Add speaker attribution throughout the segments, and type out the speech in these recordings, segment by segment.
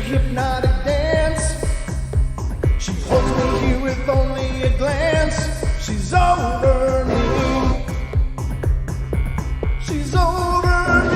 Speaker 1: hypnotic dance. She holds me here with only a glance. She's over me. She's over me.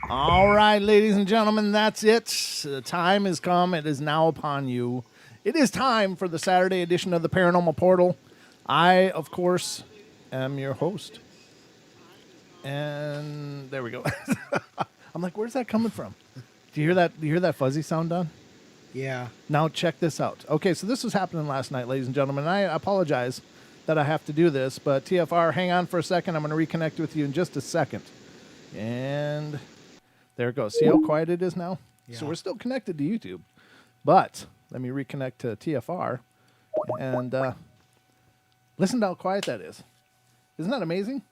Speaker 1: All right, ladies and gentlemen, that's it. The time has come. It is now upon you. It is time for the Saturday edition of the Paranormal Portal. I, of course, am your host. And there we go. I'm like, where's that coming from? Do you hear that? Do you hear that fuzzy sound, Don?
Speaker 2: Yeah.
Speaker 1: Now check this out. Okay, so this was happening last night, ladies and gentlemen. I apologize that I have to do this, but TFR, hang on for a second. I'm going to reconnect with you in just a second. And there it goes. See how quiet it is now? Yeah. So we're still connected to YouTube. But let me reconnect to TFR and listen to how quiet that is. Isn't that amazing?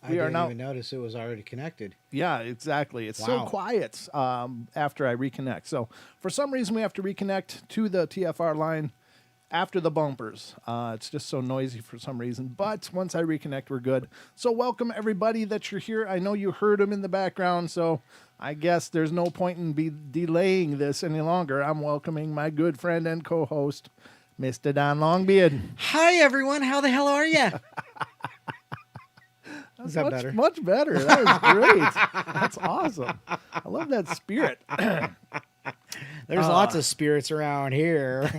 Speaker 2: I didn't even notice it was already connected.
Speaker 1: Yeah, exactly. It's so quiet after I reconnect. So for some reason, we have to reconnect to the TFR line after the bumpers. It's just so noisy for some reason. But once I reconnect, we're good. So welcome, everybody, that you're here. I know you heard them in the background, so I guess there's no point in delaying this any longer. I'm welcoming my good friend and co-host, Mr. Don Longbeard.
Speaker 2: Hi, everyone. How the hell are you?
Speaker 1: Is that better? Much better. That was great. That's awesome. I love that spirit.
Speaker 2: There's lots of spirits around here.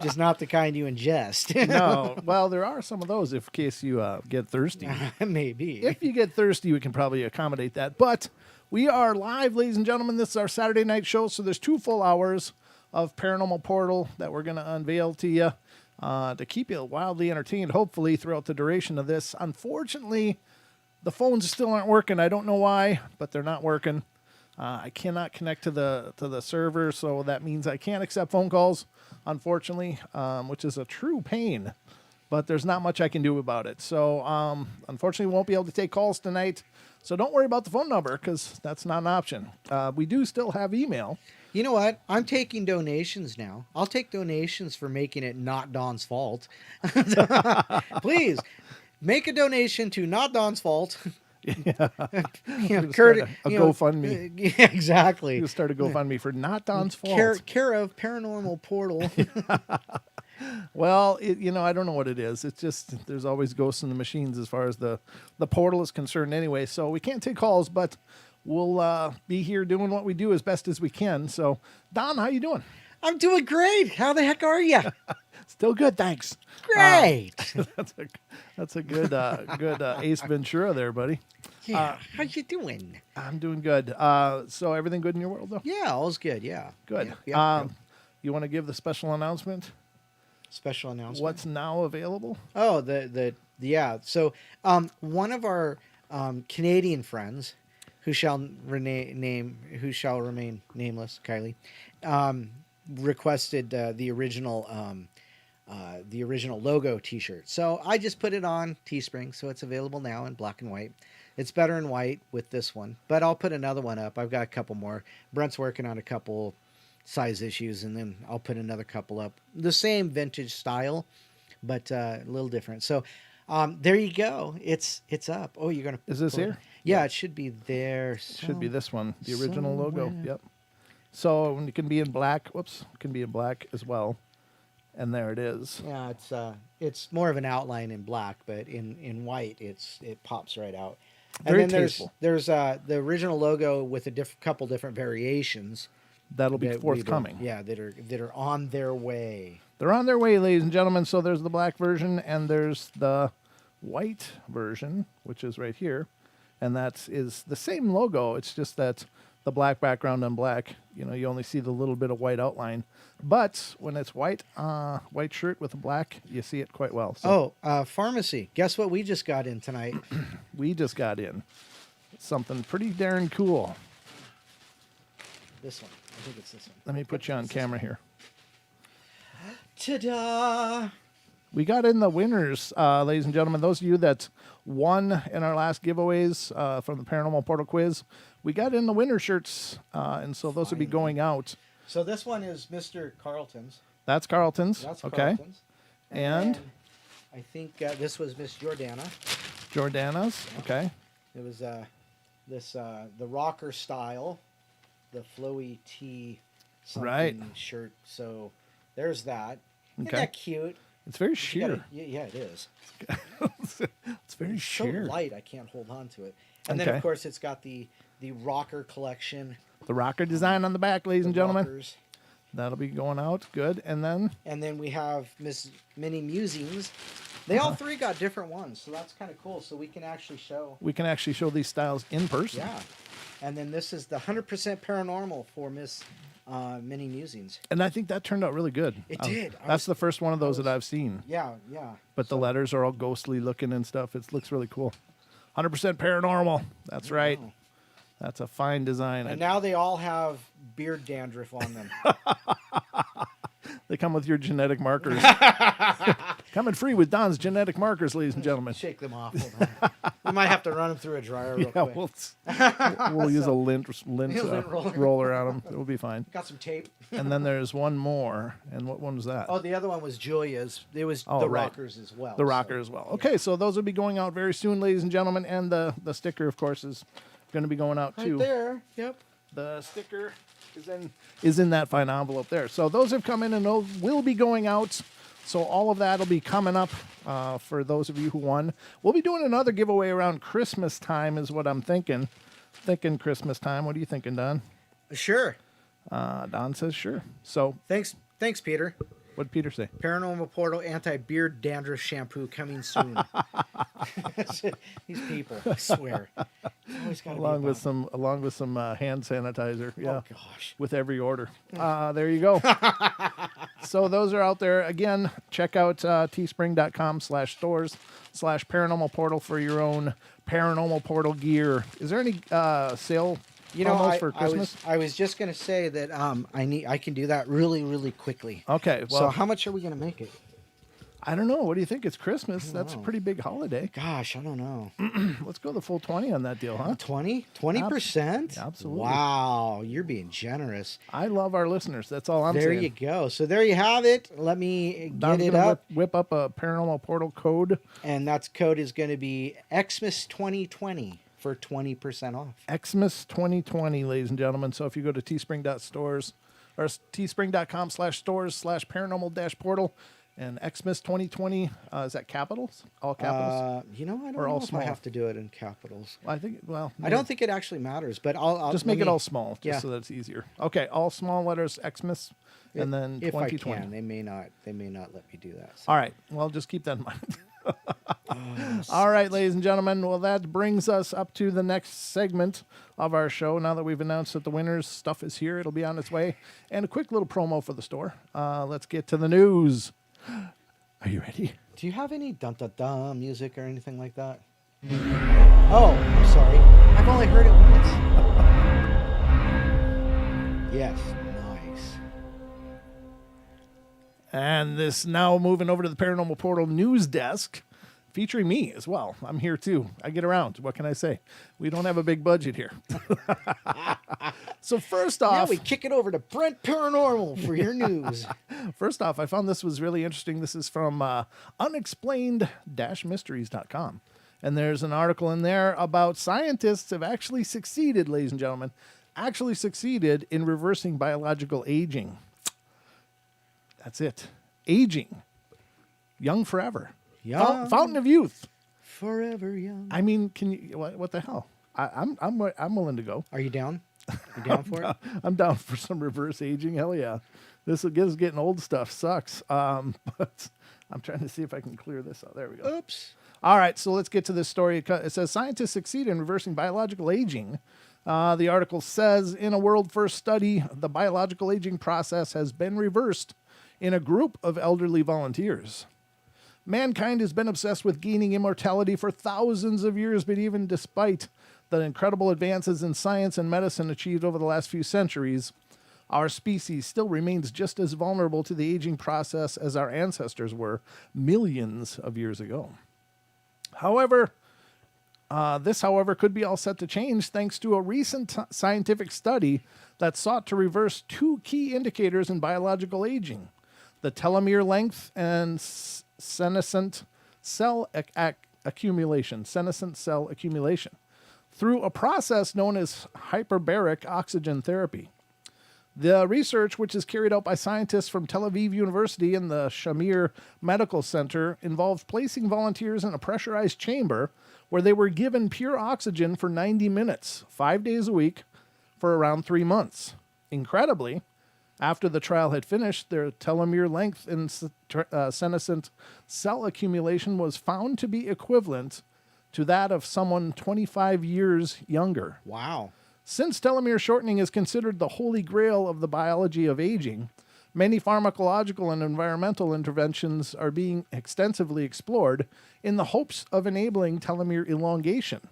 Speaker 2: Just not the kind you ingest.
Speaker 1: No. Well, there are some of those in case you get thirsty.
Speaker 2: Maybe.
Speaker 1: If you get thirsty, we can probably accommodate that. But we are live, ladies and gentlemen. This is our Saturday night show, so there's 2 full hours of Paranormal Portal that we're going to unveil to you to keep you wildly entertained, hopefully, throughout the duration of this. Unfortunately, the phones still aren't working. I don't know why, but they're not working. I cannot connect to the server, so that means I can't accept phone calls, unfortunately, which is a true pain. But there's not much I can do about it. So, unfortunately, we won't be able to take calls tonight. So don't worry about the phone number, because that's not an option. We do still have email.
Speaker 2: You know what? I'm taking donations now. I'll take donations for making it not Don's fault. Please, make a donation to Not Don's Fault.
Speaker 1: Yeah.
Speaker 2: Kurt,
Speaker 1: a GoFundMe.
Speaker 2: Yeah, exactly.
Speaker 1: You start a GoFundMe for Not Don's Fault.
Speaker 2: Care of Paranormal Portal.
Speaker 1: Well, I don't know what it is. It's just there's always ghosts in the machines as far as the portal is concerned anyway. So we can't take calls, but we'll be here doing what we do as best as we can. So, Don, how you doing?
Speaker 2: I'm doing great. How the heck are you?
Speaker 1: Still good, thanks.
Speaker 2: Great.
Speaker 1: That's a good Ace Ventura there, buddy.
Speaker 2: Yeah. How you doing?
Speaker 1: I'm doing good. So everything good in your world, though?
Speaker 2: Yeah, all's good. Yeah.
Speaker 1: Good.
Speaker 2: Yeah.
Speaker 1: You want to give the special announcement?
Speaker 2: Special announcement.
Speaker 1: What's now available?
Speaker 2: Oh, yeah. So, one of our Canadian friends who shall remain nameless, Kylie, requested the original logo T-shirt. So I just put it on Teespring, so it's available now in black and white. It's better in white with this one, but I'll put another one up. I've got a couple more. Brent's working on a couple size issues, and then I'll put another couple up. The same vintage style, but a little different. So there you go. It's up. Oh, you're gonna.
Speaker 1: Is this here?
Speaker 2: Yeah, it should be there.
Speaker 1: It should be this one, the original logo. Yep. So it can be in black. Whoops, it can be in black as well. And there it is.
Speaker 2: Yeah, it's more of an outline in black, but in white, it pops right out.
Speaker 1: Very
Speaker 2: and then
Speaker 1: tasteful.
Speaker 2: there's the original logo with a couple different variations.
Speaker 1: That'll be
Speaker 2: that
Speaker 1: forthcoming.
Speaker 2: that are on their way.
Speaker 1: They're on their way, ladies and gentlemen. So there's the black version and there's the white version, which is right here. And that is the same logo. It's just that the black background on black, you only see the little bit of white outline. But when it's white shirt with a black, you see it quite well. So
Speaker 2: Pharmacy. Guess what we just got in tonight?
Speaker 1: we just got in something pretty darn cool.
Speaker 2: This one. I think it's this one.
Speaker 1: Let me put you on camera here.
Speaker 2: Ta-da!
Speaker 1: We got in the winners, ladies and gentlemen. Those of you that won in our last giveaways from the Paranormal Portal quiz, we got in the winner shirts, and so those will be going out.
Speaker 2: So this one is Mr. Carlton's.
Speaker 1: That's Carlton's.
Speaker 2: That's
Speaker 1: okay.
Speaker 2: Carlton's.
Speaker 1: And
Speaker 2: then I think this was Miss Jordana.
Speaker 1: Jordana's. Okay.
Speaker 2: It was the rocker style, the flowy tee something shirt. So there's that. Isn't that cute?
Speaker 1: It's very sheer.
Speaker 2: Yeah, it is.
Speaker 1: It's very sheer.
Speaker 2: So light, I can't hold on to it. And then, of course, it's got the rocker collection.
Speaker 1: The rocker design on the back, ladies and gentlemen.
Speaker 2: Rockers.
Speaker 1: That'll be going out. Good. And then
Speaker 2: we have Miss Mini Musings. They all three got different ones, so that's kind of cool. So we can actually show
Speaker 1: these styles in person.
Speaker 2: Yeah. And then this is the 100% paranormal for Miss Mini Musings.
Speaker 1: And I think that turned out really good.
Speaker 2: It did.
Speaker 1: That's the first one of those that I've seen.
Speaker 2: Yeah.
Speaker 1: But the letters are all ghostly looking and stuff. It looks really cool. 100% paranormal. That's right.
Speaker 2: Wow.
Speaker 1: That's a fine design.
Speaker 2: And now they all have beard dandruff on them.
Speaker 1: They come with your genetic markers. Coming free with Don's genetic markers, ladies and gentlemen.
Speaker 2: Shake them off. Hold on. We might have to run them through a dryer real quick.
Speaker 1: We'll use a lint roller on them. It will be fine.
Speaker 2: Got some tape.
Speaker 1: And then there's one more. And what one was that?
Speaker 2: Oh, the other one was Julia's. It was rockers as well.
Speaker 1: The rocker as well. Okay, so those will be going out very soon, ladies and gentlemen. And the sticker, of course, is going to be going out too.
Speaker 2: Right there. Yep.
Speaker 1: The sticker is in that fine envelope there. So those have come in and those will be going out. So all of that will be coming up for those of you who won. We'll be doing another giveaway around Christmas time is what I'm thinking. Thinking Christmas time. What are you thinking, Don?
Speaker 2: Sure.
Speaker 1: Don says sure. So
Speaker 2: Thanks, Peter.
Speaker 1: What'd Peter say?
Speaker 2: Paranormal Portal anti-beard dandruff shampoo coming soon. These people, I swear.
Speaker 1: Along with some hand sanitizer. Yeah.
Speaker 2: Oh gosh.
Speaker 1: With every order. There you go. So those are out there. Again, check out teespring.com/stores/paranormal portal for your own Paranormal Portal gear. Is there any sale for Christmas?
Speaker 2: I was just going to say that I can do that really, really quickly.
Speaker 1: Okay. Well,
Speaker 2: so how much are we going to make it?
Speaker 1: I don't know. What do you think? It's Christmas. That's a pretty big holiday.
Speaker 2: Gosh, I don't know.
Speaker 1: Let's go the full 20 on that deal, huh?
Speaker 2: 20%?
Speaker 1: Absolutely.
Speaker 2: Wow, you're being generous.
Speaker 1: I love our listeners. That's all I'm saying.
Speaker 2: There you go. So there you have it. Let me
Speaker 1: Don's
Speaker 2: get it up.
Speaker 1: Whip up a Paranormal Portal code.
Speaker 2: And that code is going to be Xmas 2020 for 20% off.
Speaker 1: Xmas 2020, ladies and gentlemen. So if you go to teespring.stores or teespring.com/stores/paranormal-portal, and Xmas 2020, is that capitals? All capitals?
Speaker 2: I don't know
Speaker 1: all
Speaker 2: if
Speaker 1: small?
Speaker 2: I have to do it in capitals.
Speaker 1: I think,
Speaker 2: I don't think it actually matters, but I'll
Speaker 1: just make it all small, just so that it's easier. Okay, all small letters, Xmas, and then
Speaker 2: if
Speaker 1: 2020.
Speaker 2: I can, they may not let me do that. So.
Speaker 1: All right, well, just keep that in mind. All right, ladies and gentlemen. Well, that brings us up to the next segment of our show. Now that we've announced that the winner's stuff is here, it'll be on its way. And a quick little promo for the store. Let's get to the news. Are you ready?
Speaker 2: Do you have any dun-dun-dun music or anything like that? Oh, I'm sorry. I I've only heard it once. Yes, nice.
Speaker 1: And this now moving over to the Paranormal Portal news desk, featuring me as well. I'm here too. I get around. What can I say? We don't have a big budget here. So first
Speaker 2: Now
Speaker 1: off,
Speaker 2: we kick it over to Brent Paranormal for your news.
Speaker 1: first off, I found this was really interesting. This is from unexplained-mysteries.com. And there's an article in there about scientists have actually succeeded, ladies and gentlemen, in reversing biological aging. That's it. Aging. Young forever.
Speaker 2: Young.
Speaker 1: Fountain of youth.
Speaker 2: Forever young.
Speaker 1: I mean, can you? What the hell? I'm willing to go.
Speaker 2: Are you down? You down for it?
Speaker 1: I'm down for some reverse aging. Hell yeah! This getting old stuff sucks. But I'm trying to see if I can clear this out. There we go.
Speaker 2: Oops.
Speaker 1: All right, so let's get to this story. It says scientists succeed in reversing biological aging. The article says in a world first study, the biological aging process has been reversed in a group of elderly volunteers. Mankind has been obsessed with gaining immortality for thousands of years, but even despite the incredible advances in science and medicine achieved over the last few centuries, our species still remains just as vulnerable to the aging process as our ancestors were millions of years ago. However, this could be all set to change thanks to a recent scientific study that sought to reverse two key indicators in biological aging: the telomere length and senescent cell accumulation, through a process known as hyperbaric oxygen therapy. The research, which is carried out by scientists from Tel Aviv University and the Shamir Medical Center, involved placing volunteers in a pressurized chamber where they were given pure oxygen for 90 minutes, 5 days a week, for around 3 months. Incredibly, after the trial had finished, their telomere length and senescent cell accumulation was found to be equivalent to that of someone 25 years younger.
Speaker 2: Wow.
Speaker 1: Since telomere shortening is considered the holy grail of the biology of aging, many pharmacological and environmental interventions are being extensively explored in the hopes of enabling telomere elongation,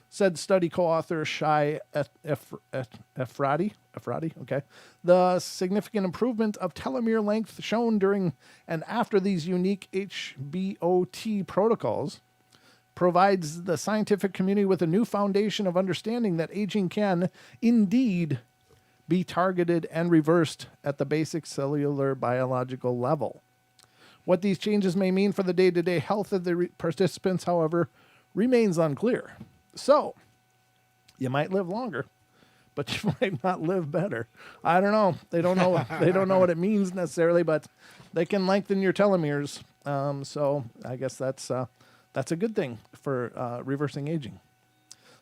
Speaker 1: said study co-author Shai Efrati. Okay. The significant improvement of telomere length shown during and after these unique HBOT protocols provides the scientific community with a new foundation of understanding that aging can indeed be targeted and reversed at the basic cellular biological level. What these changes may mean for the day-to-day health of the participants, however, remains unclear. So, you might live longer, but you might not live better. I don't know. They don't know. They don't know what it means necessarily, but they can lengthen your telomeres. So I guess that's a good thing for reversing aging.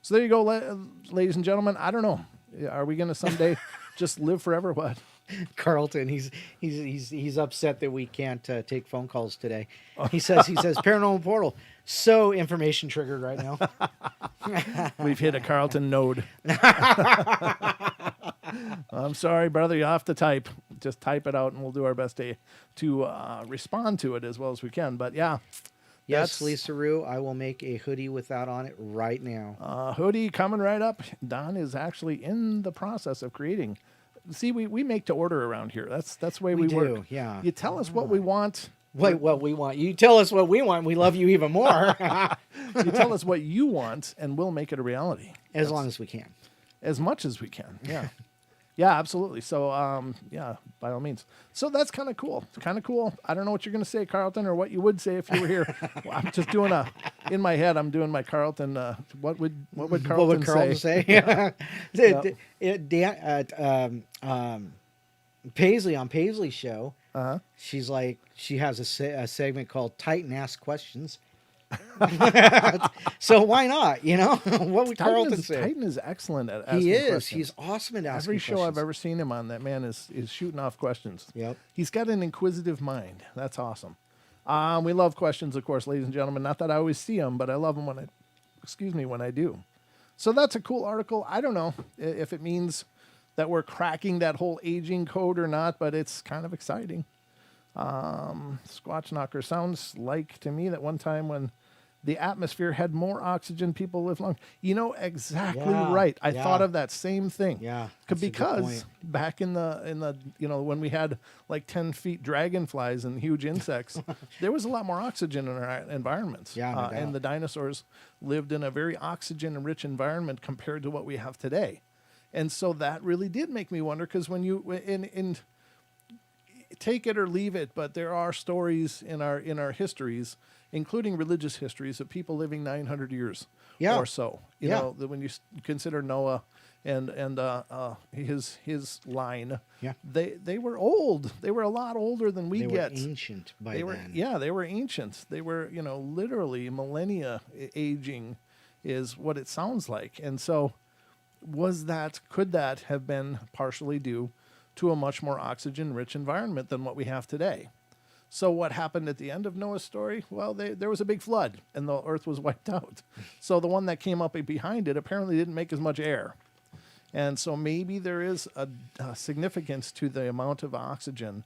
Speaker 1: So there you go, ladies and gentlemen. I don't know. Are we going to someday just live forever? What?
Speaker 2: Carlton, he's upset that we can't take phone calls today. He says Paranormal Portal, so information triggered right now.
Speaker 1: We've hit a Carlton node. I'm sorry, brother. You'll have to type. Just type it out, and we'll do our best to respond to it as well as we can. But yeah.
Speaker 2: Yes, Lisa Rue, I will make a hoodie with that on it right now.
Speaker 1: Hoodie coming right up. Don is actually in the process of creating. See, we make to order around here. That's the way we work.
Speaker 2: Yeah.
Speaker 1: You tell us what we want.
Speaker 2: Wait, what we want. You tell us what we want. We love you even more.
Speaker 1: You tell us what you want, and we'll make it a reality.
Speaker 2: As long as we can.
Speaker 1: As much as we can. Yeah. Yeah, absolutely. So, yeah, by all means. So that's kind of cool. It's kind of cool. I don't know what you're going to say, Carlton, or what you would say if you were here. Well, I'm just doing in my head, I'm doing my Carlton. What would Carlton say?
Speaker 2: Yeah. Paisley on Paisley's show, she's like, she has a segment called Titan Ask Questions. So why not? You know, what would Carlton say?
Speaker 1: Titan is excellent at asking questions.
Speaker 2: He's awesome at asking
Speaker 1: Every
Speaker 2: questions.
Speaker 1: show I've ever seen him on, that man is shooting off questions.
Speaker 2: Yep.
Speaker 1: He's got an inquisitive mind. That's awesome. We love questions, of course, ladies and gentlemen. Not that I always see them, but I love them when I do. So that's a cool article. I don't know if it means that we're cracking that whole aging code or not, but it's kind of exciting. Squatch Knocker sounds like to me that one time when the atmosphere had more oxygen, people live long. Exactly
Speaker 2: Yeah,
Speaker 1: right. I
Speaker 2: yeah.
Speaker 1: thought of that same thing.
Speaker 2: Yeah, that's a good
Speaker 1: Because
Speaker 2: point.
Speaker 1: back in the when we had like 10 feet dragonflies and huge insects, there was a lot more oxygen in our environments.
Speaker 2: Yeah, no
Speaker 1: and
Speaker 2: doubt.
Speaker 1: the dinosaurs lived in a very oxygen-rich environment compared to what we have today. And so that really did make me wonder, because when you in take it or leave it, but there are stories in our histories, including religious histories, of people living 900 years
Speaker 2: Yeah.
Speaker 1: or so. You
Speaker 2: Yeah.
Speaker 1: know, that when you consider Noah and his line,
Speaker 2: Yeah.
Speaker 1: they were old. They were a lot older than we
Speaker 2: They
Speaker 1: get.
Speaker 2: were ancient by
Speaker 1: They were
Speaker 2: then.
Speaker 1: they were ancient. They were literally millennia aging, is what it sounds like. And so could that have been partially due to a much more oxygen-rich environment than what we have today? So what happened at the end of Noah's story? Well, there was a big flood, and the earth was wiped out. So the one that came up behind it apparently didn't make as much air. And so maybe there is a significance to the amount of oxygen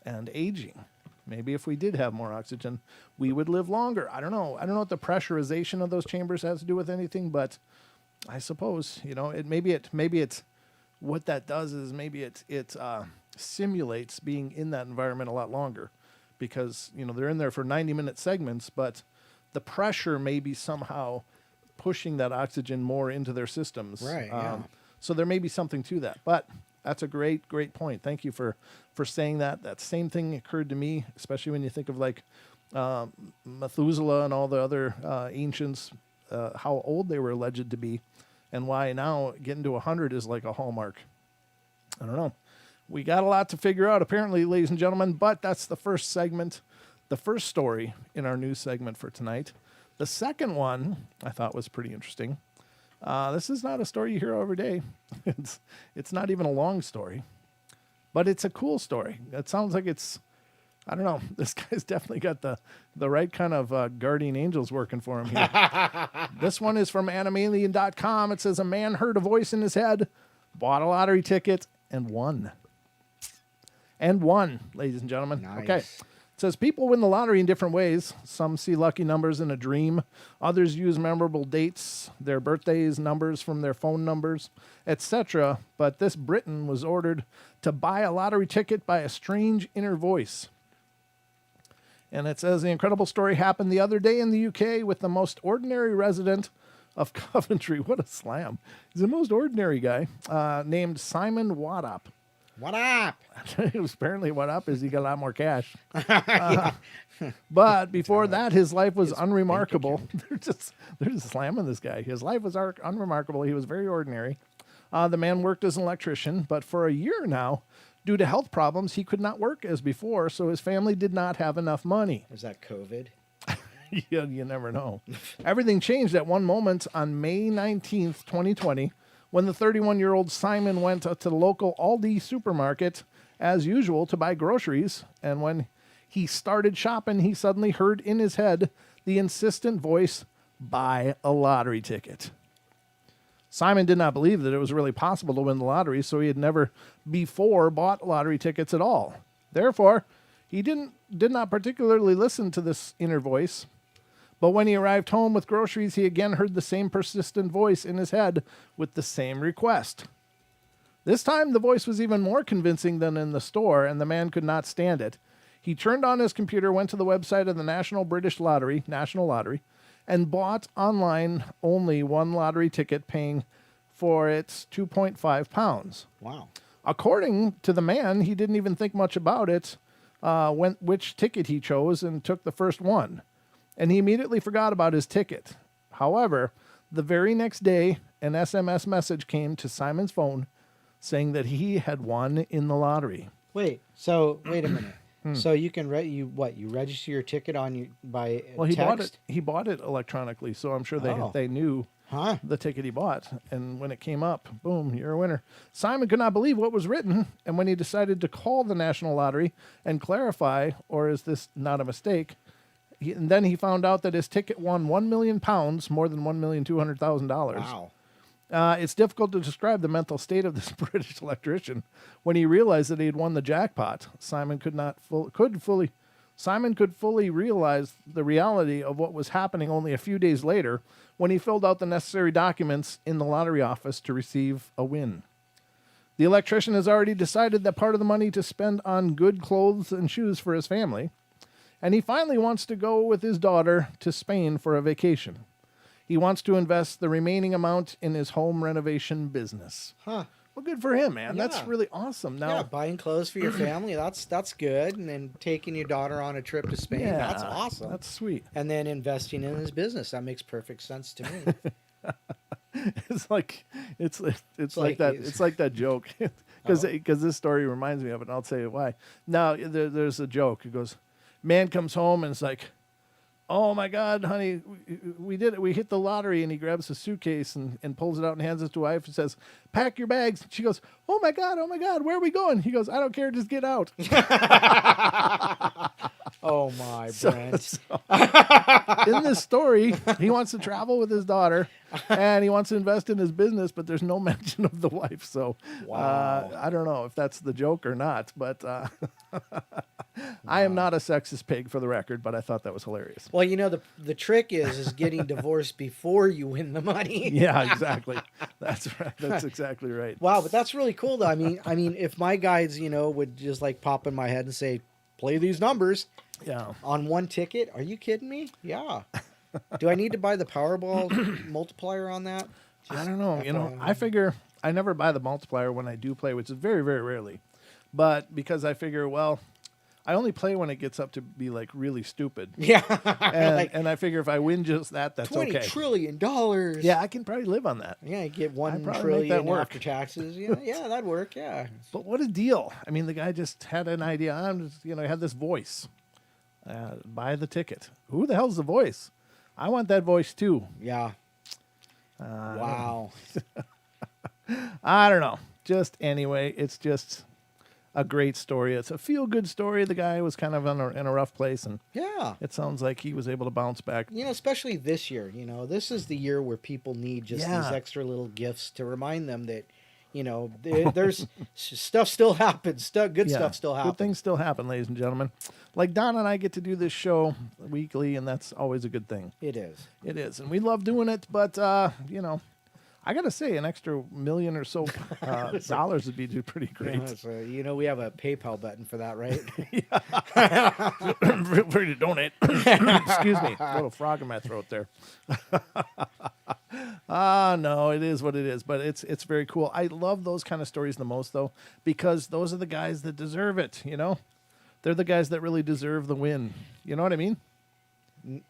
Speaker 1: and aging. Maybe if we did have more oxygen, we would live longer. I don't know. I don't know what the pressurization of those chambers has to do with anything, but I suppose, maybe it's what that does is maybe it simulates being in that environment a lot longer, because they're in there for 90-minute segments, but the pressure may be somehow pushing that oxygen more into their systems.
Speaker 2: Right. Yeah.
Speaker 1: So there may be something to that. But that's a great point. Thank you for saying that. That same thing occurred to me, especially when you think of like Methuselah and all the other ancients, how old they were alleged to be, and why now getting to 100 is like a hallmark. I don't know. We got a lot to figure out, apparently, ladies and gentlemen, but that's the first segment, the first story in our news segment for tonight. The second one I thought was pretty interesting. This is not a story you hear every day. It's not even a long story, but it's a cool story. It sounds like I don't know. This guy's definitely got the right kind of guardian angels working for him here. This one is from Animalien.com. It says a man heard a voice in his head, bought a lottery ticket, and won. Ladies and gentlemen.
Speaker 2: Nice.
Speaker 1: Okay. It says people win the lottery in different ways. Some see lucky numbers in a dream. Others use memorable dates, their birthdays, numbers from their phone numbers, etc. But this Briton was ordered to buy a lottery ticket by a strange inner voice. And it says the incredible story happened the other day in the UK with the most ordinary resident of Coventry. What a slam. He's the most ordinary guy, named Simon Wadop.
Speaker 2: What up?
Speaker 1: Apparently what up is he got a lot more cash. But before that, his life was unremarkable. They're just slamming this guy. His life was unremarkable. He was very ordinary. The man worked as an electrician, but for a year now, due to health problems, he could not work as before, so his family did not have enough money.
Speaker 2: Is that COVID?
Speaker 1: Yeah, you never know. Everything changed at one moment on May 19th, 2020, when the 31-year-old Simon went to the local Aldi supermarket, as usual, to buy groceries. And when he started shopping, he suddenly heard in his head the insistent voice, "Buy a lottery ticket." Simon did not believe that it was really possible to win the lottery, so he had never before bought lottery tickets at all. Therefore, he did not particularly listen to this inner voice. But when he arrived home with groceries, he again heard the same persistent voice in his head with the same request. This time, the voice was even more convincing than in the store, and the man could not stand it. He turned on his computer, went to the website of the National Lottery, and bought online only one lottery ticket, paying for its £2.5.
Speaker 2: Wow.
Speaker 1: According to the man, he didn't even think much about it, which ticket he chose, and took the first one. And he immediately forgot about his ticket. However, the very next day, an SMS message came to Simon's phone saying that he had won in the lottery.
Speaker 2: Wait a minute. So you can you register your ticket by text?
Speaker 1: He bought it electronically, so I'm sure they knew the ticket he bought. And when it came up, boom, you're a winner. Simon could not believe what was written, and when he decided to call the National Lottery and clarify, or is this not a mistake, and then he found out that his ticket won £1 million, more than $1,200,000.
Speaker 2: Wow.
Speaker 1: It's difficult to describe the mental state of this British electrician when he realized that he had won the jackpot. Simon could fully Simon could fully realize the reality of what was happening only a few days later when he filled out the necessary documents in the lottery office to receive a win. The electrician has already decided that part of the money to spend on good clothes and shoes for his family, and he finally wants to go with his daughter to Spain for a vacation. He wants to invest the remaining amount in his home renovation business.
Speaker 2: Huh.
Speaker 1: Well, good for him, man.
Speaker 2: Yeah.
Speaker 1: That's really awesome. Now,
Speaker 2: Yeah, buying clothes for your family, that's good. And then taking your daughter on a trip to Spain, that's awesome.
Speaker 1: That's sweet.
Speaker 2: And then investing in his business, that makes perfect sense to me.
Speaker 1: It's like that. It's like that joke because this story reminds me of it. And I'll tell you why. Now there's a joke. It goes, man comes home and it's like, oh my God, honey, we did it. We hit the lottery. And he grabs a suitcase and pulls it out and hands it to his wife and says, pack your bags. She goes, oh my God, where are we going? He goes, I don't care, just get out.
Speaker 2: Oh my, Brent.
Speaker 1: In this story, he wants to travel with his daughter and he wants to invest in his business, but there's no mention of the wife. So
Speaker 2: Wow.
Speaker 1: I don't know if that's the joke or not, but I am not a sexist pig for the record, but I thought that was hilarious.
Speaker 2: Well, you know, the trick is getting divorced before you win the money.
Speaker 1: Yeah, exactly. That's right. That's exactly right.
Speaker 2: Wow, but that's really cool though. I mean, if my guides, would just like pop in my head and say, play these numbers
Speaker 1: Yeah.
Speaker 2: on one ticket. Are you kidding me? Yeah. Do I need to buy the Powerball multiplier on that?
Speaker 1: I don't know.
Speaker 2: FYI.
Speaker 1: I figure I never buy the multiplier when I do play, which is very, very rarely. But because I figure, well, I only play when it gets up to be like really stupid.
Speaker 2: Yeah.
Speaker 1: And I figure if I win just that, that's
Speaker 2: $20
Speaker 1: okay.
Speaker 2: trillion.
Speaker 1: Yeah, I can probably live on that.
Speaker 2: Yeah, you get
Speaker 1: I'd
Speaker 2: $1
Speaker 1: probably make
Speaker 2: trillion
Speaker 1: that work.
Speaker 2: after taxes. Yeah, that'd work. Yeah.
Speaker 1: But what a deal. I mean, the guy just had an idea. He had this voice. Buy the ticket. Who the hell's the voice? I want that voice too.
Speaker 2: Yeah. Wow.
Speaker 1: I don't know. Just anyway, it's just a great story. It's a feel-good story. The guy was kind of in a rough place, and
Speaker 2: Yeah.
Speaker 1: it sounds like he was able to bounce back.
Speaker 2: Especially this year. This is the year where people need just
Speaker 1: Yeah.
Speaker 2: these extra little gifts to remind them that, there's stuff still happens. Good stuff still happens.
Speaker 1: Good things still happen, ladies and gentlemen. Like Don and I get to do this show weekly, and that's always a good thing.
Speaker 2: It is.
Speaker 1: It is, and we love doing it. But I gotta say, an extra million or so dollars would be pretty great.
Speaker 2: Yeah, so, we have a PayPal button for that, right?
Speaker 1: Feel free to donate. Excuse me, a little frog in my throat there. No, it is what it is, but it's very cool. I love those kind of stories the most, though, because those are the guys that deserve it. They're the guys that really deserve the win. You know what I mean?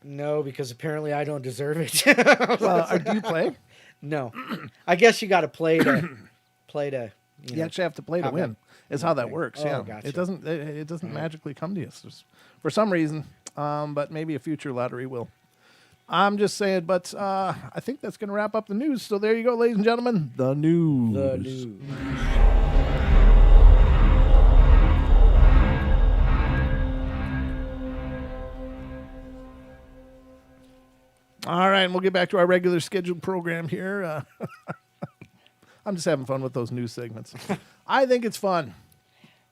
Speaker 2: No, because apparently I don't deserve it.
Speaker 1: Well, do you play?
Speaker 2: No, I guess you got to play to.
Speaker 1: You actually have to play to win. Is how that
Speaker 2: Okay.
Speaker 1: works.
Speaker 2: Oh,
Speaker 1: Yeah,
Speaker 2: gotcha.
Speaker 1: it doesn't magically come to you for some reason. But maybe a future lottery will. I'm just saying, but I think that's going to wrap up the news. So there you go, ladies and gentlemen, the news.
Speaker 2: The news.
Speaker 1: All right, and we'll get back to our regular scheduled program here. I'm just having fun with those news segments. I think it's fun.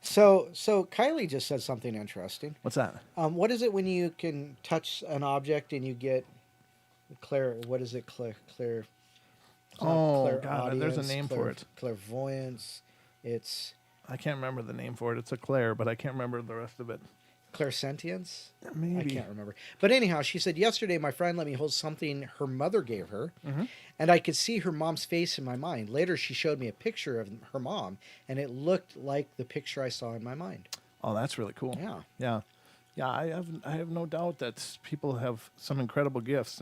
Speaker 2: So Kylie just said something interesting.
Speaker 1: What's that?
Speaker 2: What is it when you can touch an object and you get what is it? Clair.
Speaker 1: Oh, God, there's a name for it.
Speaker 2: Clairvoyance. It's
Speaker 1: I can't remember the name for it. It's a Claire, but I can't remember the rest of it.
Speaker 2: clairsentience.
Speaker 1: Maybe.
Speaker 2: I can't remember. But anyhow, she said yesterday my friend let me hold something her mother gave her, and I could see her mom's face in my mind. Later, she showed me a picture of her mom, and it looked like the picture I saw in my mind.
Speaker 1: Oh, that's really cool.
Speaker 2: Yeah.
Speaker 1: Yeah. I have no doubt that people have some incredible gifts,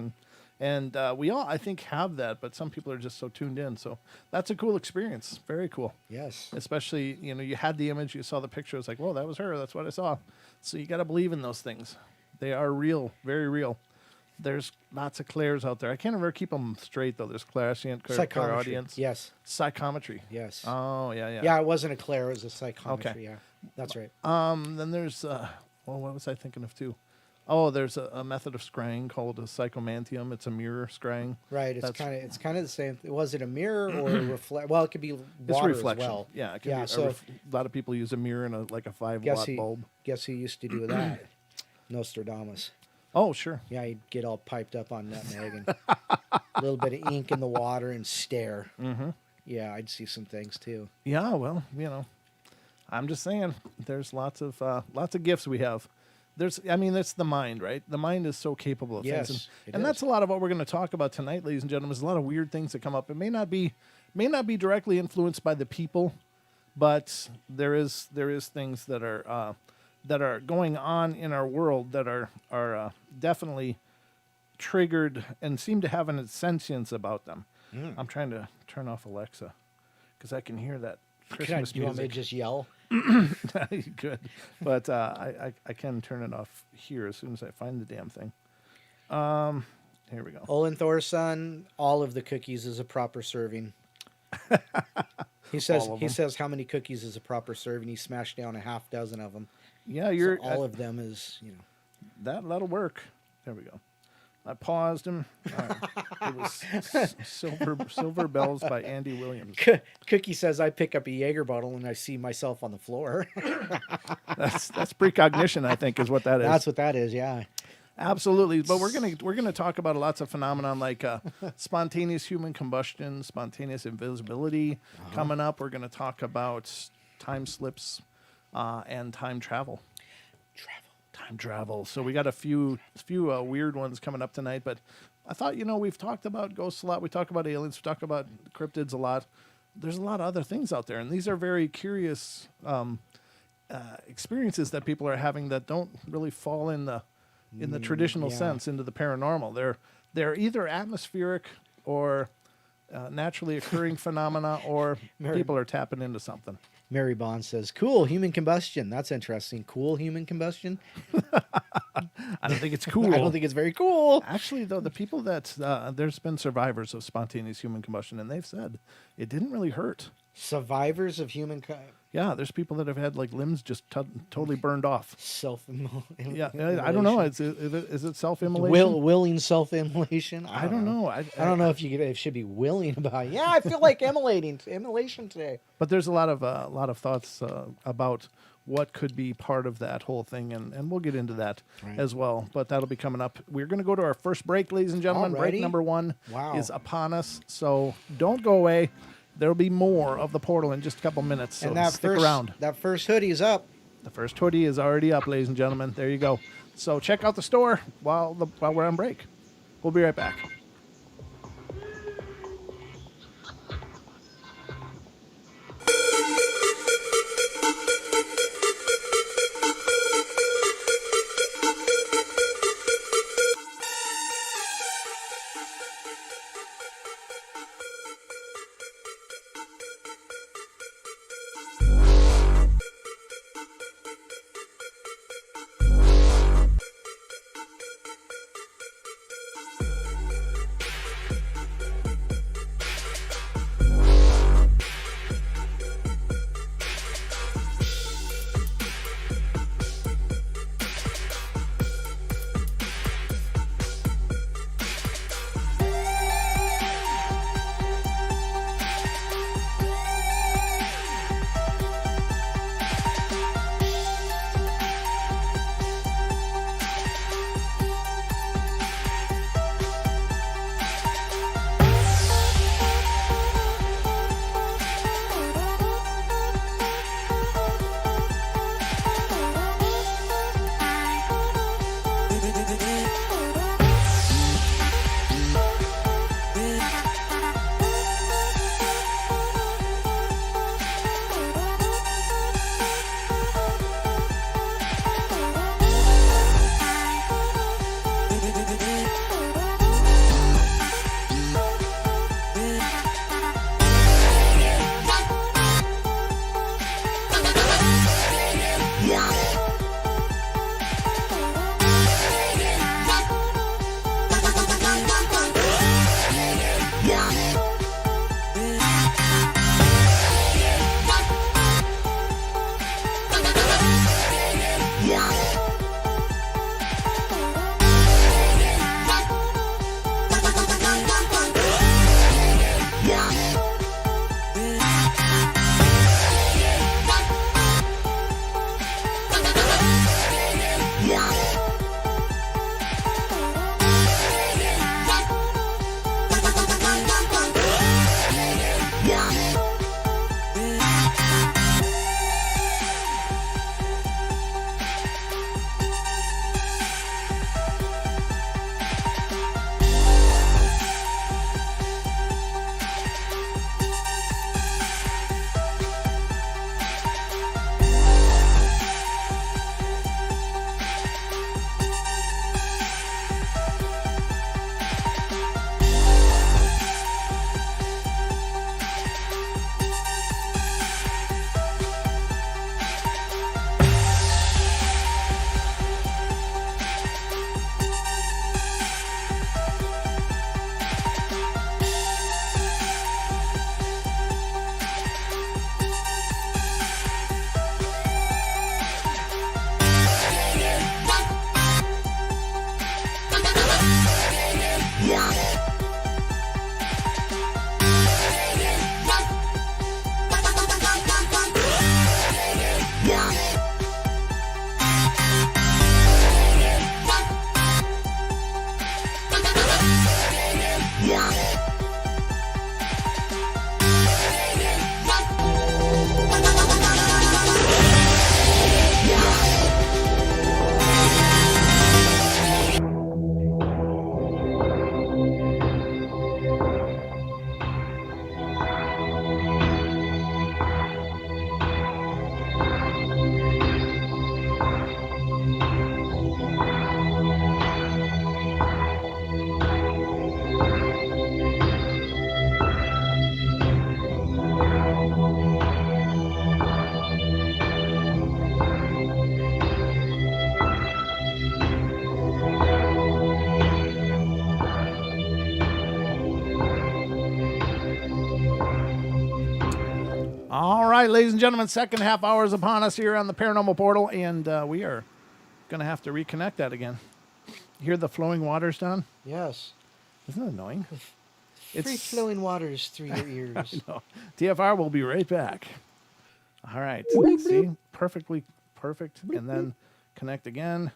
Speaker 1: and we all, I think, have that, but some people are just so tuned in. So that's a cool experience. Very cool.
Speaker 2: Yes.
Speaker 1: Especially, you had the image, you saw the picture. It's like, whoa, that was her. That's what I saw. So you got to believe in those things. They are real, very real. There's lots of clairs out there. I can't ever keep them straight, though. There's clairscient, clairaudience.
Speaker 2: Yes.
Speaker 1: Psychometry.
Speaker 2: Yes.
Speaker 1: Oh, yeah.
Speaker 2: Yeah, it wasn't a clair, it was a psychometry.
Speaker 1: Okay.
Speaker 2: Yeah, that's right.
Speaker 1: Then there's, what was I thinking of, too? Oh, there's a method of scrying called a psychomantium. It's a mirror scrying.
Speaker 2: Right. It's kind of the same. Was it a mirror or a reflect? Well, it could be water
Speaker 1: It's reflection.
Speaker 2: as well.
Speaker 1: Yeah, it can be
Speaker 2: So
Speaker 1: a lot of people use a mirror and a 5
Speaker 2: guess
Speaker 1: watt bulb.
Speaker 2: Guess who used to do that? Nostradamus.
Speaker 1: Oh, sure.
Speaker 2: Yeah, he'd get all piped up on nutmeg and a little bit of ink in the water and stare.
Speaker 1: Mm-hmm.
Speaker 2: Yeah, I'd see some things too.
Speaker 1: Yeah, well, I'm just saying, there's lots of gifts we have. That's the mind, right? The mind is so capable of
Speaker 2: Yes,
Speaker 1: things,
Speaker 2: it
Speaker 1: and
Speaker 2: is.
Speaker 1: that's a lot of what we're going to talk about tonight, ladies and gentlemen. There's a lot of weird things that come up. It may not be directly influenced by the people, but there is things that are going on in our world that are definitely triggered and seem to have an sentience about them. I'm trying to turn off Alexa because I can hear that Christmas
Speaker 2: Do you want me to
Speaker 1: music.
Speaker 2: just yell?
Speaker 1: You could, but I can turn it off here as soon as I find the damn thing. Here we go.
Speaker 2: Olin Thorson, all of the cookies is a proper serving. He says
Speaker 1: All of them.
Speaker 2: how many cookies is a proper serving. He smashed down a half dozen of them.
Speaker 1: Yeah,
Speaker 2: So all of them is,
Speaker 1: that'll work. There we go. I paused him. It was Silver Bells by Andy Williams.
Speaker 2: Cookie says I pick up a Jaeger bottle and I see myself on the floor.
Speaker 1: That's precognition, I think, is what that is.
Speaker 2: That's what that is, yeah.
Speaker 1: Absolutely, but we're gonna talk about lots of phenomenon like spontaneous human combustion, spontaneous invisibility. Coming up, we're gonna talk about time slips and time travel. Time travel. So we got a few weird ones coming up tonight, but I thought we've talked about ghosts a lot. We talk about aliens. We talk about cryptids a lot. There's a lot of other things out there, and these are very curious experiences that people are having that don't really fall in the traditional sense into the paranormal. They're either atmospheric or naturally occurring phenomena, or people are tapping into something.
Speaker 2: Mary Bond says, cool human combustion. That's interesting. Cool human combustion.
Speaker 1: I don't think it's cool.
Speaker 2: I don't think it's very cool.
Speaker 1: Actually, though, the people that there's been survivors of spontaneous human combustion, and they've said it didn't really hurt.
Speaker 2: Survivors of human
Speaker 1: Yeah, there's people that have had like limbs just totally burned off.
Speaker 2: self-immolation.
Speaker 1: Yeah, I don't know. Is it self-immolation?
Speaker 2: Willing self-immolation.
Speaker 1: I don't know. I
Speaker 2: don't know if you should be willing about it. Yeah, I feel like immolation today.
Speaker 1: But there's a lot of thoughts about what could be part of that whole thing, and we'll get into that as well. But that'll be coming up. We're going to go to our first break, ladies and gentlemen.
Speaker 2: Alrighty.
Speaker 1: Break number 1
Speaker 2: Wow.
Speaker 1: is upon us, so don't go away. There'll be more of the portal in just a couple minutes, so stick around.
Speaker 2: That first hoodie is up.
Speaker 1: The first hoodie is already up, ladies and gentlemen. There you go. So check out the store while we're on break. We'll be right back. right, ladies and gentlemen, second half hour is upon us here on the Paranormal Portal, and we are going to have to reconnect that again. You hear the flowing waters, Don?
Speaker 2: Yes.
Speaker 1: Isn't that annoying?
Speaker 2: Free flowing waters through your ears.
Speaker 1: No. TFR will be right back. All right. See? Perfectly perfect. And then connect again.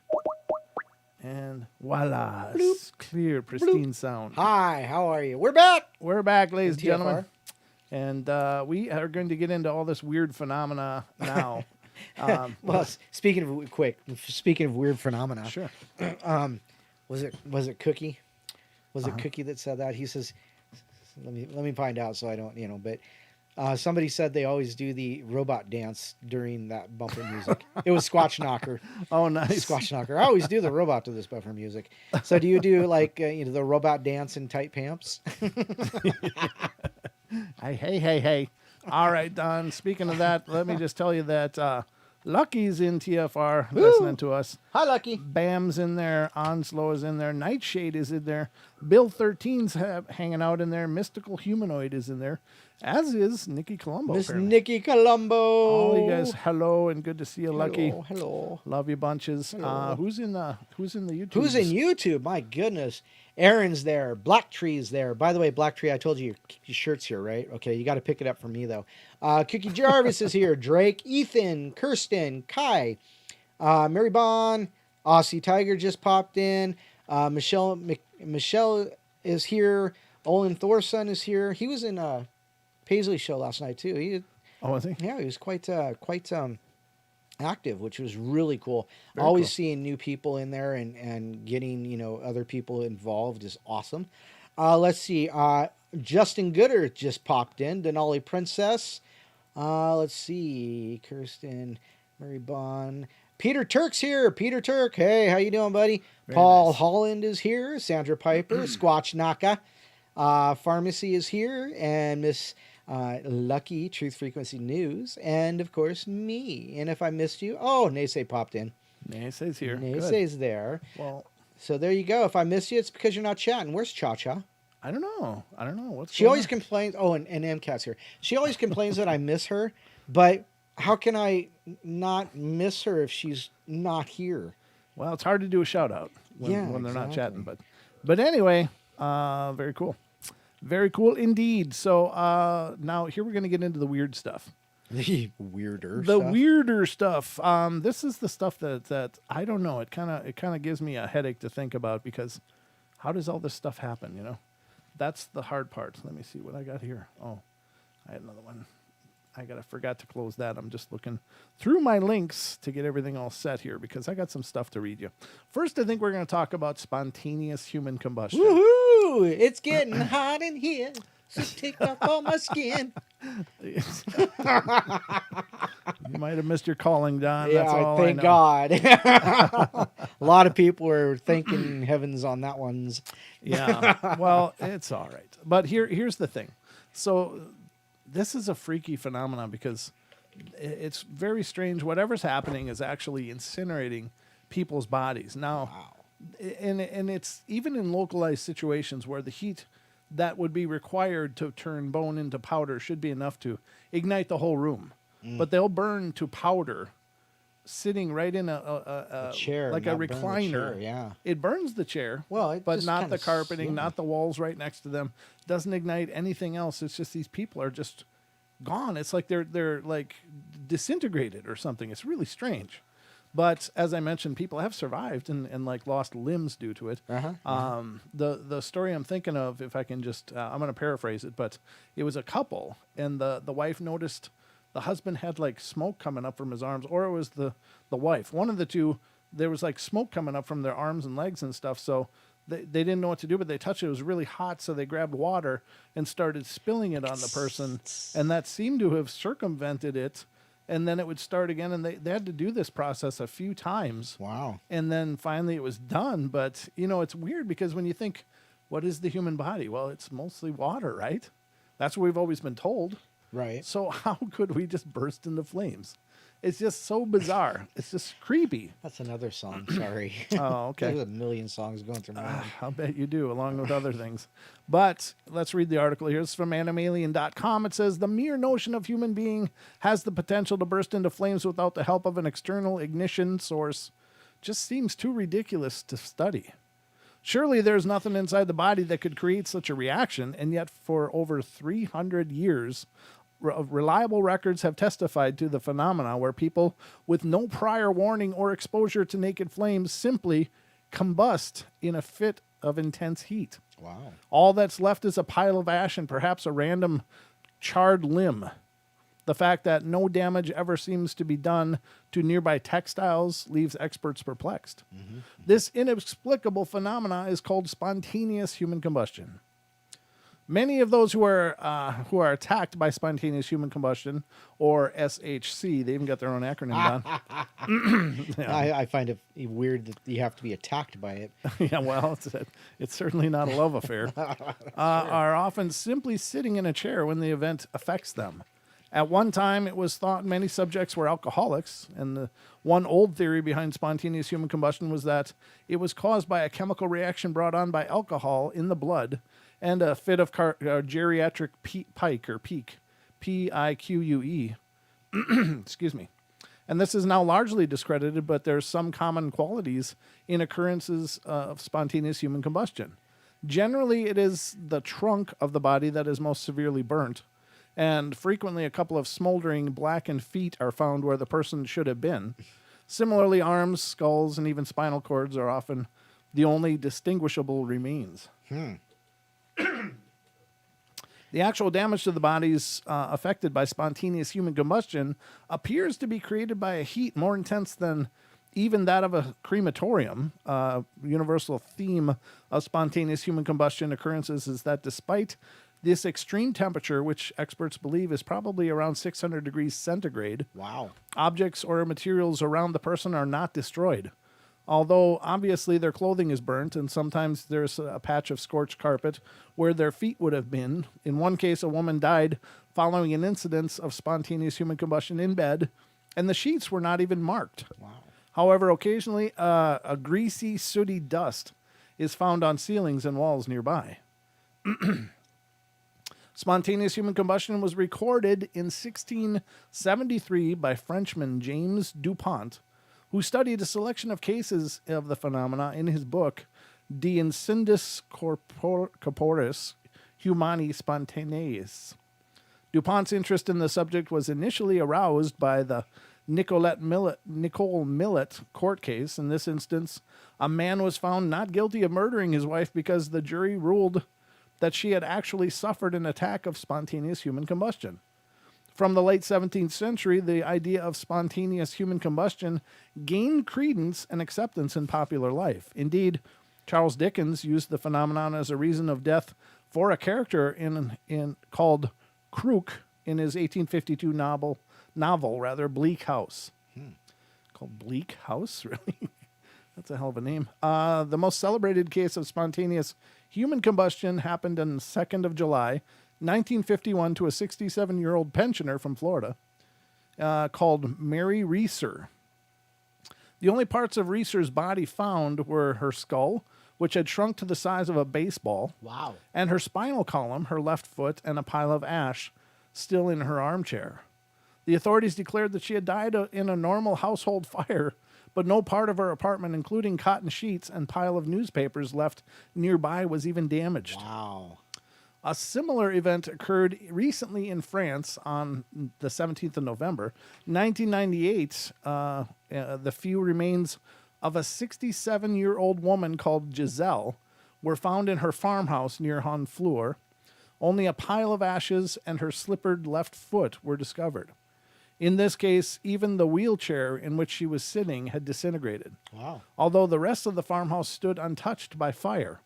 Speaker 1: And voila. It's clear, pristine sound.
Speaker 2: Hi, how are you? We're back.
Speaker 1: We're back, ladies and
Speaker 2: TFR.
Speaker 1: gentlemen. And we are going to get into all this weird phenomena now.
Speaker 2: Well, speaking of weird phenomena.
Speaker 1: Sure.
Speaker 2: Was it Cookie? Was it Cookie that said that? He says, let me find out so I don't, but somebody said they always do the robot dance during that bumper music. It was Squatch Knocker.
Speaker 1: Oh, nice.
Speaker 2: Squatch Knocker. I always do the robot to this bumper music. So do you do like, the robot dance in tight pants?
Speaker 1: Hey. All right, Don. Speaking of that, let me just tell you that Lucky's in TFR listening to us.
Speaker 2: Hi, Lucky.
Speaker 1: Bam's in there. Onslow is in there. Nightshade is in there. Bill 13's hanging out in there. Mystical Humanoid is in there, as is Nikki Colombo.
Speaker 2: Miss
Speaker 1: apparently.
Speaker 2: Nikki Colombo.
Speaker 1: All you guys, hello and good to see you, Lucky.
Speaker 2: Hello.
Speaker 1: Love you bunches.
Speaker 2: Hello.
Speaker 1: Who's in the YouTube?
Speaker 2: Who's in YouTube? My goodness. Aaron's there. Black Tree's there. By the way, Black Tree, I told you your shirt's here, right? Okay, you got to pick it up for me, though. Cookie Jarvis is here. Drake, Ethan, Kirsten, Kai, Mary Bond, Aussie Tiger just popped in. Michelle is here. Olin Thorson is here. He was in Paisley's show last night, too.
Speaker 1: Was he?
Speaker 2: Yeah, he was quite active, which was really cool.
Speaker 1: Very
Speaker 2: Always
Speaker 1: cool.
Speaker 2: seeing new people in there and getting, other people involved is awesome. Let's see. Justin Gooder just popped in. Denali Princess. Let's see. Kirsten, Mary Bond. Peter Turk's here. Peter Turk. Hey, how you doing, buddy?
Speaker 1: Very
Speaker 2: Paul
Speaker 1: nice.
Speaker 2: Holland is here. Sandra Piper. Squatch Naka. Pharmacy is here. And Miss Lucky, Truth Frequency News, and of course me. And if I missed you, Naysay popped in.
Speaker 1: Naysay's here. Good.
Speaker 2: Naysay's there.
Speaker 1: Well,
Speaker 2: So there you go. If I missed you, it's because you're not chatting. Where's Cha Cha?
Speaker 1: I don't know. What's
Speaker 2: She
Speaker 1: going
Speaker 2: always
Speaker 1: on?
Speaker 2: complains. Oh, and MCAT's here. She always complains that I miss her, but how can I not miss her if she's not here?
Speaker 1: Well, it's hard to do a shout out when they're not chatting, but anyway, very cool. Very cool indeed. So now here we're going to get into the weird stuff.
Speaker 2: The weirder
Speaker 1: stuff. This is the stuff that I don't know. It kind of gives me a headache to think about, because how does all this stuff happen? That's the hard part. Let me see what I got here. Oh, I had another one. I forgot to close that. I'm just looking through my links to get everything all set here, because I got some stuff to read you. First, I think we're going to talk about spontaneous human combustion.
Speaker 2: Woohoo! It's getting hot in here, so take off all my skin.
Speaker 1: You might have missed your calling, Don.
Speaker 2: Yeah,
Speaker 1: That's all
Speaker 2: thank
Speaker 1: I know.
Speaker 2: God. A lot of people are thanking heavens on that one's.
Speaker 1: Yeah. Well, it's all right. But here's the thing. So this is a freaky phenomenon, because it's very strange. Whatever's happening is actually incinerating people's bodies. Now, and it's even in localized situations where the heat that would be required to turn bone into powder should be enough to ignite the whole room. But they'll burn to powder sitting right in a
Speaker 2: chair,
Speaker 1: like a
Speaker 2: not burn the
Speaker 1: recliner.
Speaker 2: chair, yeah.
Speaker 1: It burns the chair,
Speaker 2: Well, it
Speaker 1: but
Speaker 2: just
Speaker 1: not
Speaker 2: kinda
Speaker 1: the carpeting,
Speaker 2: yeah.
Speaker 1: not the walls right next to them. Doesn't ignite anything else. It's just these people are just gone. It's like they're like disintegrated or something. It's really strange. But as I mentioned, people have survived and like lost limbs due to it. The story I'm thinking of, if I can just, I'm going to paraphrase it, but it was a couple, and the wife noticed the husband had like smoke coming up from his arms, or it was the wife. One of the two, there was like smoke coming up from their arms and legs and stuff. So they didn't know what to do, but they touched it. It was really hot, so they grabbed water and started spilling it on the person, and that seemed to have circumvented it. And then it would start again, and they had to do this process a few times.
Speaker 2: Wow.
Speaker 1: And then finally it was done. But, it's weird, because when you think, what is the human body? Well, it's mostly water, right? That's what we've always been told.
Speaker 2: Right.
Speaker 1: So how could we just burst into flames? It's just so bizarre. It's just creepy.
Speaker 2: That's another song. Sorry.
Speaker 1: Oh, okay.
Speaker 2: There's a million songs going through my mind.
Speaker 1: I'll bet you do, along with other things. But let's read the article here. It's from animalien.com. It says, the mere notion of human being has the potential to burst into flames without the help of an external ignition source just seems too ridiculous to study. Surely there's nothing inside the body that could create such a reaction, and yet for over 300 years, reliable records have testified to the phenomena where people with no prior warning or exposure to naked flames simply combust in a fit of intense heat.
Speaker 2: Wow.
Speaker 1: All that's left is a pile of ash and perhaps a random charred limb. The fact that no damage ever seems to be done to nearby textiles leaves experts perplexed. Mm-hmm. This inexplicable phenomena is called spontaneous human combustion. Many of those who are attacked by spontaneous human combustion, or SHC, they even got their own acronym done.
Speaker 2: Yeah. I find it weird that you have to be attacked by it.
Speaker 1: Yeah, well, it's certainly not a love affair. Are often simply sitting in a chair when the event affects them. At one time, it was thought many subjects were alcoholics, and the one old theory behind spontaneous human combustion was that it was caused by a chemical reaction brought on by alcohol in the blood and a fit of geriatric pique, or peak, Pique. Excuse me. And this is now largely discredited, but there's some common qualities in occurrences of spontaneous human combustion. Generally, it is the trunk of the body that is most severely burnt, and frequently a couple of smoldering blackened feet are found where the person should have been. Similarly, arms, skulls, and even spinal cords are often the only distinguishable remains. The actual damage to the bodies affected by spontaneous human combustion appears to be created by a heat more intense than even that of a crematorium. Universal theme of spontaneous human combustion occurrences is that despite this extreme temperature, which experts believe is probably around 600 degrees centigrade,
Speaker 2: wow,
Speaker 1: objects or materials around the person are not destroyed. Although obviously their clothing is burnt, and sometimes there's a patch of scorched carpet where their feet would have been. In one case, a woman died following an incident of spontaneous human combustion in bed, and the sheets were not even marked.
Speaker 2: wow.
Speaker 1: However, occasionally a greasy, sooty dust is found on ceilings and walls nearby. Spontaneous human combustion was recorded in 1673 by Frenchman James Dupont, who studied a selection of cases of the phenomena in his book, De Incendiis Corporis Humani Spontaneis. Dupont's interest in the subject was initially aroused by the Nicole Millet court case. In this instance, a man was found not guilty of murdering his wife because the jury ruled that she had actually suffered an attack of spontaneous human combustion. From the late 17th century, the idea of spontaneous human combustion gained credence and acceptance in popular life. Indeed, Charles Dickens used the phenomenon as a reason of death for a character in called Krook in his 1852 novel, Bleak House. Called Bleak House? Really? That's a hell of a name. The most celebrated case of spontaneous human combustion happened on the 2nd of July, 1951, to a 67-year-old pensioner from Florida called Mary Reeser. The only parts of Reeser's body found were her skull, which had shrunk to the size of a baseball,
Speaker 2: Wow.
Speaker 1: and her spinal column, her left foot, and a pile of ash still in her armchair. The authorities declared that she had died in a normal household fire, but no part of her apartment, including cotton sheets and pile of newspapers left nearby, was even damaged.
Speaker 2: Wow.
Speaker 1: A similar event occurred recently in France on the 17th of November, 1998. The few remains of a 67-year-old woman called Giselle were found in her farmhouse near Honfleur. Only a pile of ashes and her slippered left foot were discovered. In this case, even the wheelchair in which she was sitting had disintegrated,
Speaker 2: Wow.
Speaker 1: although the rest of the farmhouse stood untouched by fire.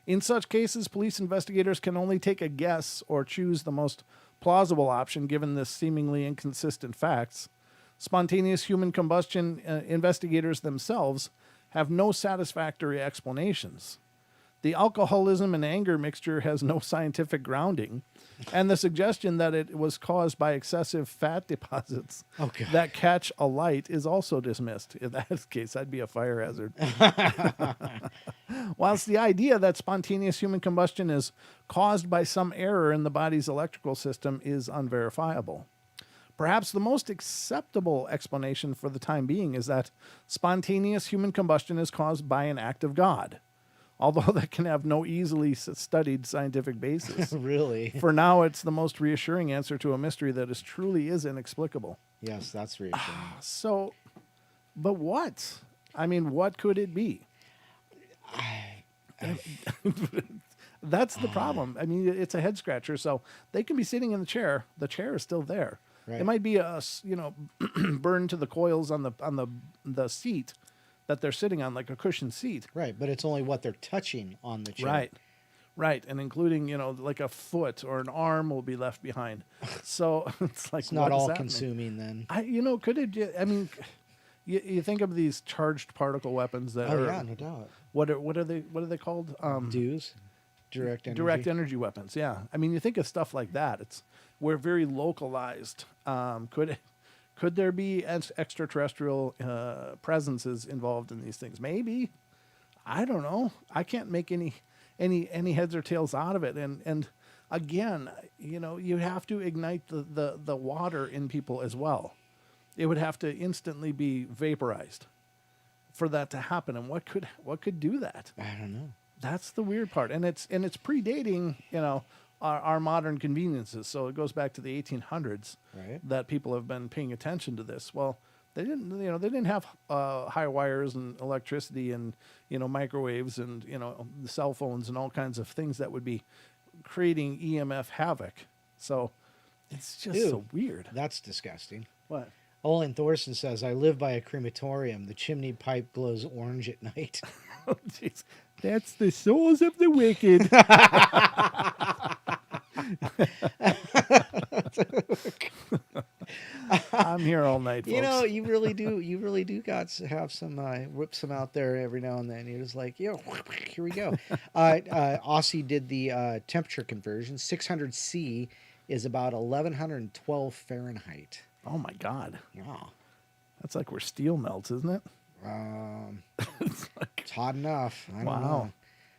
Speaker 1: In such cases, police investigators can only take a guess or choose the most plausible option given the seemingly inconsistent facts. Spontaneous human combustion investigators themselves have no satisfactory explanations. The alcoholism and anger mixture has no scientific grounding, and the suggestion that it was caused by excessive fat deposits that catch alight is also dismissed. In that case, that'd be a fire hazard. Whilst the idea that spontaneous human combustion is caused by some error in the body's electrical system is unverifiable. Perhaps the most acceptable explanation for the time being is that spontaneous human combustion is caused by an act of God, although that can have no easily studied scientific basis.
Speaker 2: Really?
Speaker 1: For now, it's the most reassuring answer to a mystery that truly is inexplicable.
Speaker 2: Yes, that's reassuring.
Speaker 1: So, but what? I mean, what could it be? That's the problem. I mean, it's a head scratcher. So they can be sitting in the chair. The chair is still there.
Speaker 2: Right.
Speaker 1: It might be burned to the coils on the seat that they're sitting on, like a cushioned seat.
Speaker 2: Right, but it's only what they're touching on the chair.
Speaker 1: Right, and including like a foot or an arm will be left behind. So it's like
Speaker 2: it's not all consuming then.
Speaker 1: Could it? I mean, you think of these charged particle weapons that are.
Speaker 2: Yeah, no doubt. What
Speaker 1: are they called?
Speaker 2: DEWs, direct energy.
Speaker 1: Direct energy weapons. Yeah, I mean, you think of stuff like that. We're very localized. Could there be extraterrestrial presences involved in these things? Maybe. I don't know. I can't make any heads or tails out of it. And again, you have to ignite the water in people as well. It would have to instantly be vaporized for that to happen. And what could do that?
Speaker 2: I don't know. That's
Speaker 1: the weird part. And it's predating, our modern conveniences. So it goes back to the 1800s that people have been paying attention to this. Well, they didn't have high wires and electricity and, microwaves and, the cell phones and all kinds of things that would be creating EMF havoc. So it's just so weird.
Speaker 2: That's disgusting.
Speaker 1: What?
Speaker 2: Olin Thorson says, I live by a crematorium. The chimney pipe glows orange at night.
Speaker 1: Oh, jeez. That's the souls of the wicked. I'm here all night, folks.
Speaker 2: You really do got to have some whip some out there every now and then. You're just like, here we go. Aussie did the temperature conversion. 600 C is about 1112 Fahrenheit.
Speaker 1: Oh my God.
Speaker 2: Yeah.
Speaker 1: That's like where steel melts, isn't it?
Speaker 2: It's hot enough. I don't know.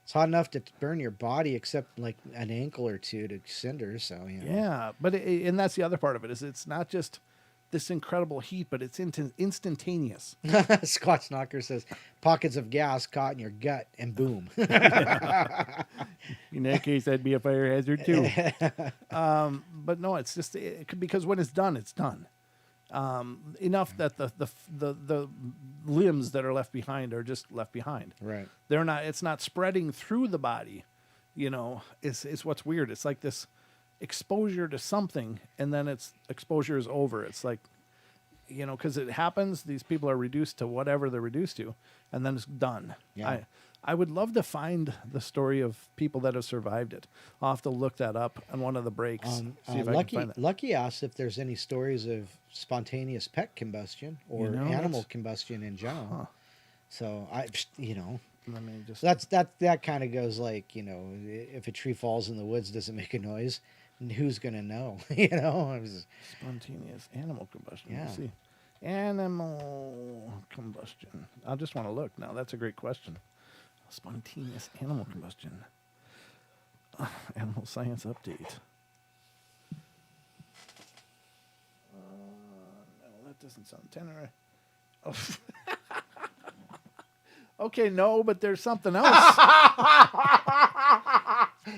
Speaker 2: It's hot enough to burn your body, except like an ankle or two to cinders. So
Speaker 1: yeah, but and that's the other part of it is it's not just this incredible heat, but it's instantaneous.
Speaker 2: Scott Knocker says pockets of gas caught in your gut and boom.
Speaker 1: In that case, that'd be a fire hazard too. But no, it's just because when it's done, it's done. Enough that the limbs that are left behind are just left behind.
Speaker 2: Right.
Speaker 1: They're not. It's not spreading through the body. It's what's weird. It's like this exposure to something, and then exposure is over. It's like, because it happens. These people are reduced to whatever they're reduced to, and then it's done.
Speaker 2: Yeah.
Speaker 1: I would love to find the story of people that have survived it. I'll have to look that up on one of the breaks. See if I can find that.
Speaker 2: Lucky asked if there's any stories of spontaneous pet combustion or animal combustion in general.
Speaker 1: Huh.
Speaker 2: So
Speaker 1: Let me just.
Speaker 2: that kind of goes like, if a tree falls in the woods, does it make a noise? And who's gonna know?
Speaker 1: Spontaneous animal combustion.
Speaker 2: Yeah.
Speaker 1: Let's see. Animal combustion. I just want to look now. That's a great question. Spontaneous animal combustion. Animal science update. No, that doesn't sound tenor. Oh. Okay, no, but there's something else.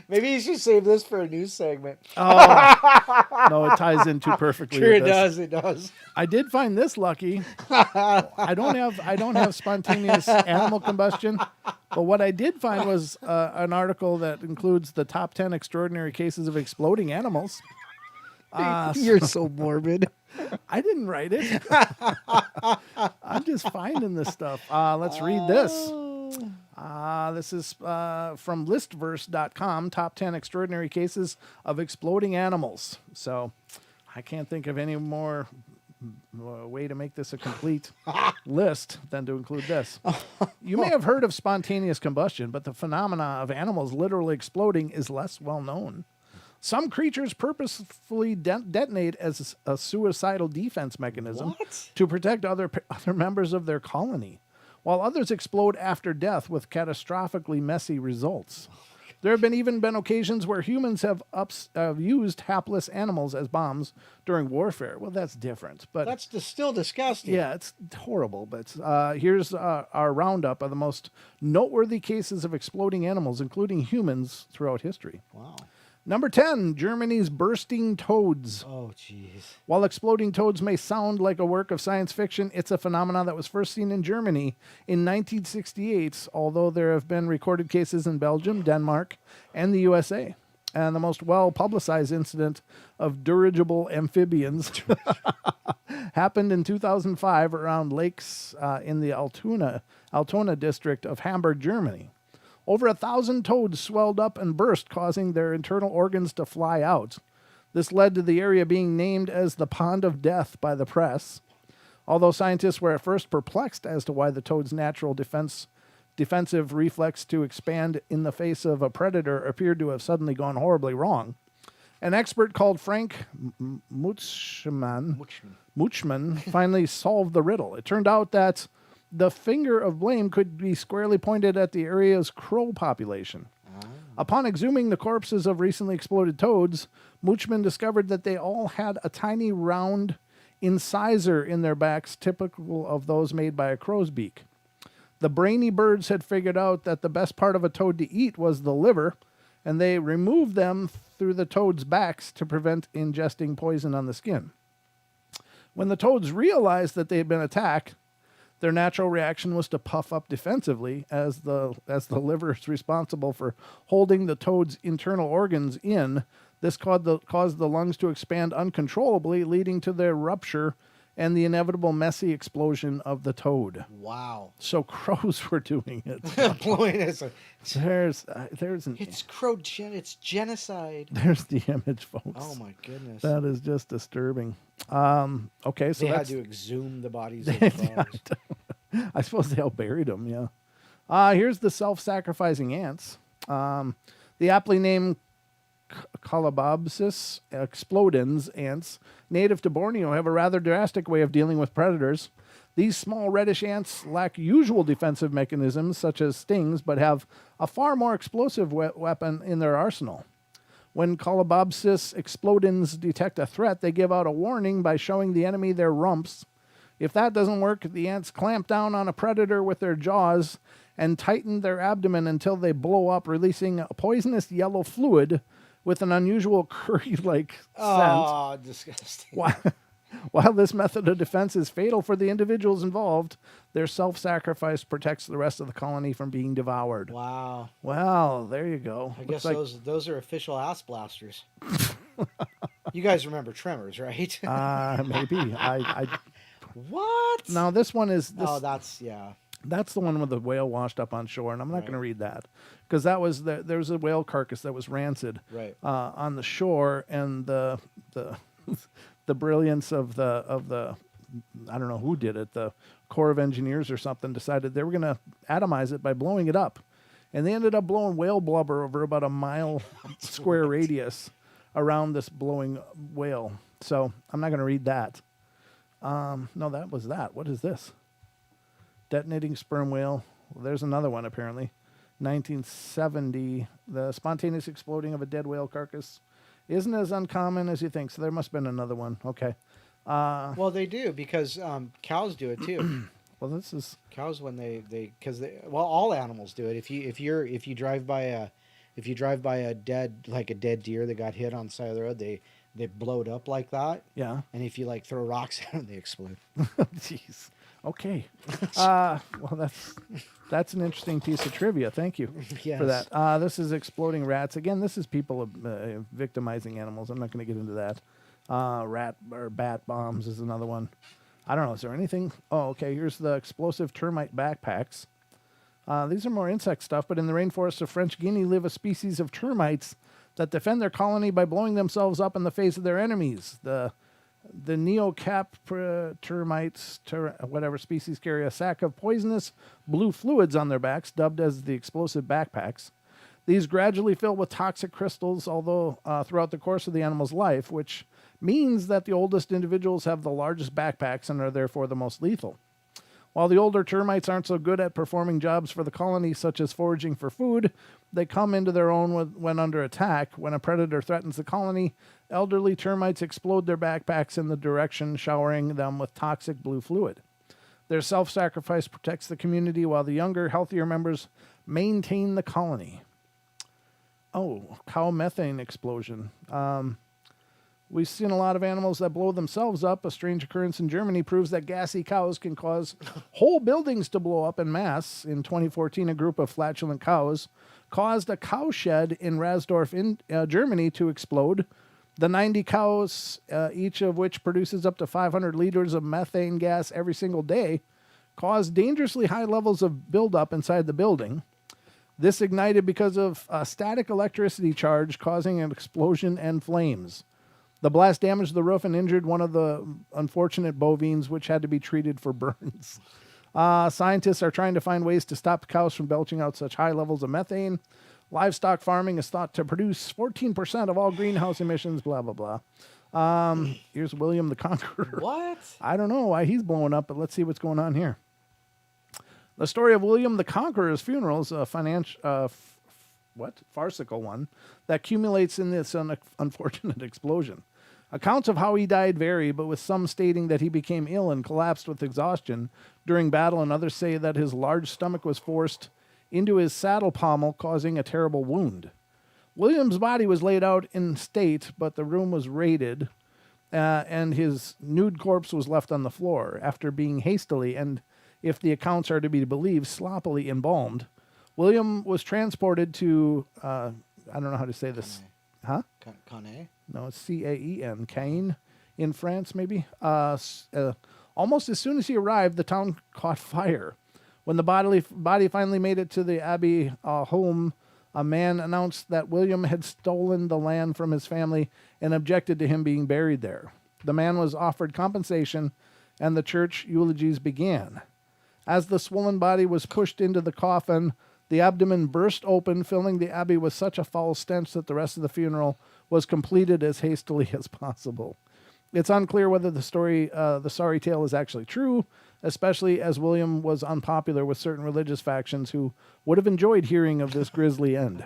Speaker 2: Maybe you should save this for a news segment.
Speaker 1: Oh, no, it ties in too perfectly.
Speaker 2: Sure,
Speaker 1: with
Speaker 2: it does. It does.
Speaker 1: I did find this lucky. I don't have spontaneous animal combustion, but what I did find was an article that includes the top 10 extraordinary cases of exploding animals.
Speaker 2: You're so morbid.
Speaker 1: I didn't write it. I'm just finding this stuff. Let's read this. This is from listverse.com, top 10 extraordinary cases of exploding animals. So I can't think of any more way to make this a complete list than to include this. You may have heard of spontaneous combustion, but the phenomena of animals literally exploding is less well known. Some creatures purposefully detonate as a suicidal defense mechanism to protect other members of their colony, while others explode after death with catastrophically messy results. There have even been occasions where humans have used hapless animals as bombs during warfare. Well, that's different, but
Speaker 2: that's still disgusting.
Speaker 1: yeah, it's horrible. But here's our roundup of the most noteworthy cases of exploding animals, including humans, throughout history.
Speaker 2: Wow.
Speaker 1: Number 10, Germany's bursting toads.
Speaker 2: Oh, jeez.
Speaker 1: While exploding toads may sound like a work of science fiction, it's a phenomenon that was first seen in Germany in 1968, although there have been recorded cases in Belgium, Denmark, and the USA. And the most well-publicized incident of dirigible amphibians happened in 2005 around lakes in the Altona district of Hamburg, Germany. Over 1,000 toads swelled up and burst, causing their internal organs to fly out. This led to the area being named as the Pond of Death by the press. Although scientists were at first perplexed as to why the toad's natural defensive reflex to expand in the face of a predator appeared to have suddenly gone horribly wrong, an expert called Frank Muchman finally solved the riddle. It turned out that the finger of blame could be squarely pointed at the area's crow population. Upon exhuming the corpses of recently exploded toads, Muchman discovered that they all had a tiny round incisor in their backs, typical of those made by a crow's beak. The brainy birds had figured out that the best part of a toad to eat was the liver, and they removed them through the toads' backs to prevent ingesting poison on the skin. When the toads realized that they had been attacked, their natural reaction was to puff up defensively, as the liver is responsible for holding the toad's internal organs in. This caused the lungs to expand uncontrollably, leading to their rupture and the inevitable messy explosion of the toad.
Speaker 2: Wow.
Speaker 1: So crows were doing it.
Speaker 2: Blowing us.
Speaker 1: There's
Speaker 2: It's genocide.
Speaker 1: There's the image, folks.
Speaker 2: Oh my goodness.
Speaker 1: That is just disturbing. Okay, so
Speaker 2: they had to exhume the bodies of the frogs.
Speaker 1: I suppose they all buried them, yeah. Here's the self-sacrificing ants. The aptly named Calabobsis explodens ants, native to Borneo, have a rather drastic way of dealing with predators. These small reddish ants lack usual defensive mechanisms such as stings, but have a far more explosive weapon in their arsenal. When Calabobsis explodens detect a threat, they give out a warning by showing the enemy their rumps. If that doesn't work, the ants clamp down on a predator with their jaws and tighten their abdomen until they blow up, releasing a poisonous yellow fluid with an unusual curry-like scent.
Speaker 2: Oh, disgusting.
Speaker 1: While this method of defense is fatal for the individuals involved, their self-sacrifice protects the rest of the colony from being devoured.
Speaker 2: Wow.
Speaker 1: Well, there you go.
Speaker 2: I guess those are official ass blasters. You guys remember Tremors, right?
Speaker 1: Maybe.
Speaker 2: What?
Speaker 1: Now, this one is...
Speaker 2: Oh, that's, yeah.
Speaker 1: That's the one with the whale washed up on shore, and I'm not going to read that because that was there's a whale carcass that was rancid on the shore, and the brilliance of the I don't know who did it, the Corps of Engineers or something, decided they were going to atomize it by blowing it up, and they ended up blowing whale blubber over about a mile square radius around this blowing whale. So I'm not going to read that. No, that was that. What is this? Detonating sperm whale. Well, there's another one, apparently. 1970, the spontaneous exploding of a dead whale carcass isn't as uncommon as you think, so there must have been another one. Okay.
Speaker 2: Well, they do, because cows do it too.
Speaker 1: Well, this is...
Speaker 2: Cows, when all animals do it. If you drive by a dead deer that got hit on the side of the road, they blow it up like that. Yeah. And if you throw rocks at them, they explode.
Speaker 1: Jeez. Okay. Well, that's an interesting piece of trivia. Thank you for that. This is exploding rats. Again, this is people victimizing animals. I'm not going to get into that. Rat or bat bombs is another one. I don't know. Is there anything? Oh, okay. Here's the explosive termite backpacks. These are more insect stuff, but in the rainforests of French Guiana live a species of termites that defend their colony by blowing themselves up in the face of their enemies. The The termites, whatever species, carry a sack of poisonous blue fluids on their backs, dubbed as the explosive backpacks. These gradually fill with toxic crystals, although throughout the course of the animal's life, which means that the oldest individuals have the largest backpacks and are therefore the most lethal. While the older termites aren't so good at performing jobs for the colony, such as foraging for food, they come into their own when under attack. When a predator threatens the colony, elderly termites explode their backpacks in the direction, showering them with toxic blue fluid. Their self-sacrifice protects the community, while the younger, healthier members maintain the colony. Oh, cow methane explosion. We've seen a lot of animals that blow themselves up. A strange occurrence in Germany proves that gassy cows can cause whole buildings to blow up en masse. In 2014, a group of flatulent cows caused a cow shed in Rasdorf in Germany to explode. The 90 cows, each of which produces up to 500 liters of methane gas every single day, caused dangerously high levels of buildup inside the building. This ignited because of a static electricity charge, causing an explosion and flames. The blast damaged the roof and injured one of the unfortunate bovines, which had to be treated for burns. Scientists are trying to find ways to stop cows from belching out such high levels of methane. Livestock farming is thought to produce 14% of all greenhouse emissions, blah, blah, blah. Here's William the Conqueror.
Speaker 2: What?
Speaker 1: I don't know why he's blowing up, but let's see what's going on here. The story of William the Conqueror's funeral is a farcical one that accumulates in this unfortunate explosion. Accounts of how he died vary, but with some stating that he became ill and collapsed with exhaustion during battle, and others say that his large stomach was forced into his saddle pommel, causing a terrible wound. William's body was laid out in state, but the room was raided, and his nude corpse was left on the floor after being hastily, and if the accounts are to be believed, sloppily embalmed. William was transported to, I don't know how to say this. Huh?
Speaker 2: Caen?
Speaker 1: No, it's Caen. Caen in France, maybe. Almost as soon as he arrived, the town caught fire. When the body finally made it to the Abbey home, a man announced that William had stolen the land from his family and objected to him being buried there. The man was offered compensation, and the church eulogies began. As the swollen body was pushed into the coffin, the abdomen burst open, filling the abbey with such a foul stench that the rest of the funeral was completed as hastily as possible. It's unclear whether the sorry tale is actually true, especially as William was unpopular with certain religious factions who would have enjoyed hearing of this grisly end.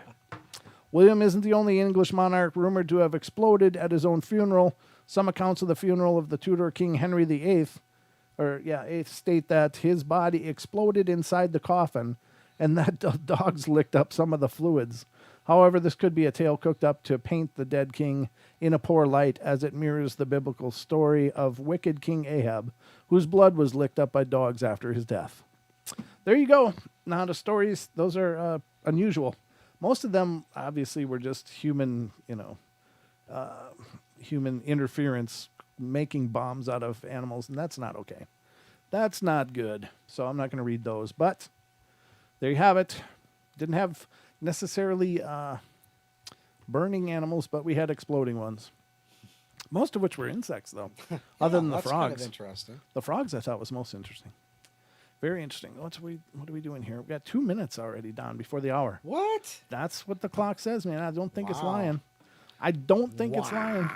Speaker 1: William isn't the only English monarch rumored to have exploded at his own funeral. Some accounts of the funeral of the Tudor King Henry VIII state that his body exploded inside the coffin and that dogs licked up some of the fluids. However, this could be a tale cooked up to paint the dead king in a poor light, as it mirrors the biblical story of wicked King Ahab, whose blood was licked up by dogs after his death. There you go. Now the stories, those are unusual. Most of them, obviously, were just human interference, making bombs out of animals, and that's not okay. That's not good. So I'm not going to read those, but there you have it. Didn't have necessarily burning animals, but we had exploding ones. Most of which were insects, though, other than the frogs.
Speaker 2: Kind of interesting.
Speaker 1: The frogs I thought was most interesting. Very interesting. What are we doing here? We've got 2 minutes already, Don, before the hour.
Speaker 2: What?
Speaker 1: That's what the clock says, man. I don't think it's lying. I don't think it's lying.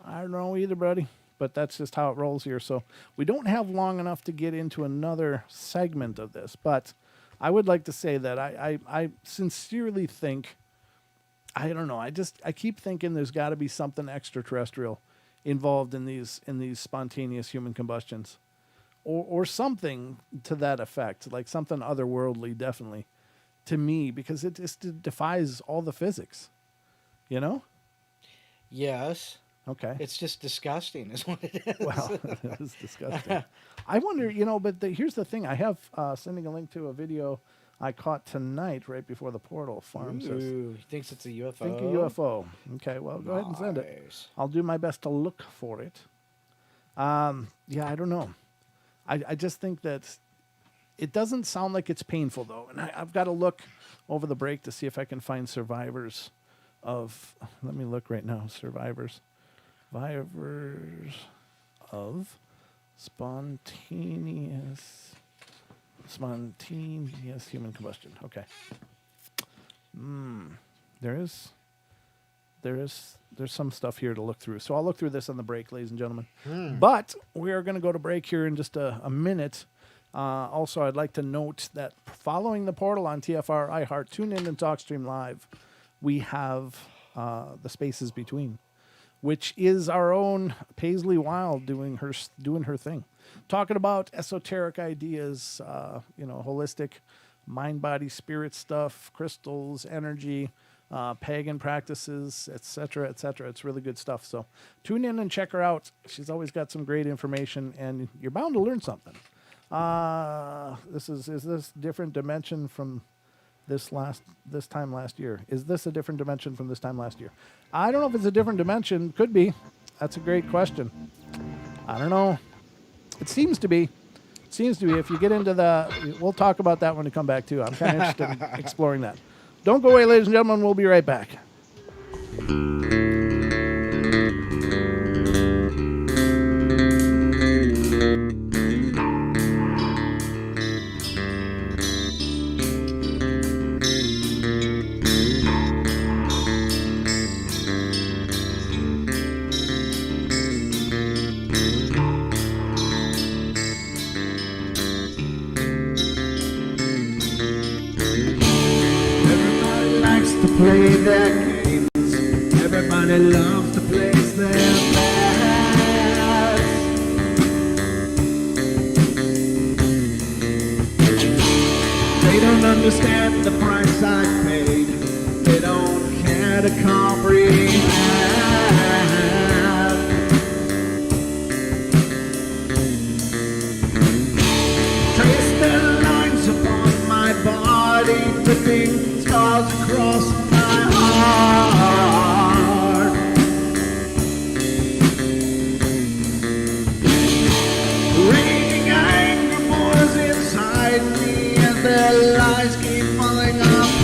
Speaker 1: I don't know either, buddy. But that's just how it rolls here. So we don't have long enough to get into another segment of this. But I would like to say that I sincerely think, I don't know, I keep thinking there's got to be something extraterrestrial involved in these spontaneous human combustions. Or something to that effect, like something otherworldly, definitely, to me, because it just defies all the physics, you know?
Speaker 2: Yes.
Speaker 1: Okay.
Speaker 2: It's just disgusting, is what it is.
Speaker 1: Well, it is disgusting. I wonder, but here's the thing. I have sending a link to a video I caught tonight right before the portal farm.
Speaker 2: Ooh, he thinks it's a UFO?
Speaker 1: Think a UFO. Okay, well, go ahead and send it. I'll do my best to look for it. Yeah, I don't know. I just think that it doesn't sound like it's painful, though. And I've got to look over the break to see if I can find survivors of... Let me look right now. Survivors Survivors of spontaneous human combustion. Okay. There's some stuff here to look through. So I'll look through this on the break, ladies and gentlemen. But we are going to go to break here in just a minute. Also, I'd like to note that following the portal on TFR, iHeart, TuneIn, and TalkStream Live, we have the Spaces Between, which is our own Paisley Wild doing her thing, talking about esoteric ideas, holistic mind, body, spirit stuff, crystals, energy, pagan practices, etc., etc. It's really good stuff. So tune in and check her out. She's always got some great information, and you're bound to learn something. Is this different dimension from this time last year? Is this a different dimension from this time last year? I don't know if it's a different dimension. Could be. That's a great question. I don't know. It seems to be. If you get into we'll talk about that when we come back too. I'm kind of interested in exploring that. Don't go away, ladies and gentlemen. We'll be right back.
Speaker 3: Play their games. Everybody loves to place their bets. They don't understand the price I paid. They don't care to comprehend. Trace their lines upon my body, dripping scars across my heart. Raging anger pours inside me as their lies keep falling apart.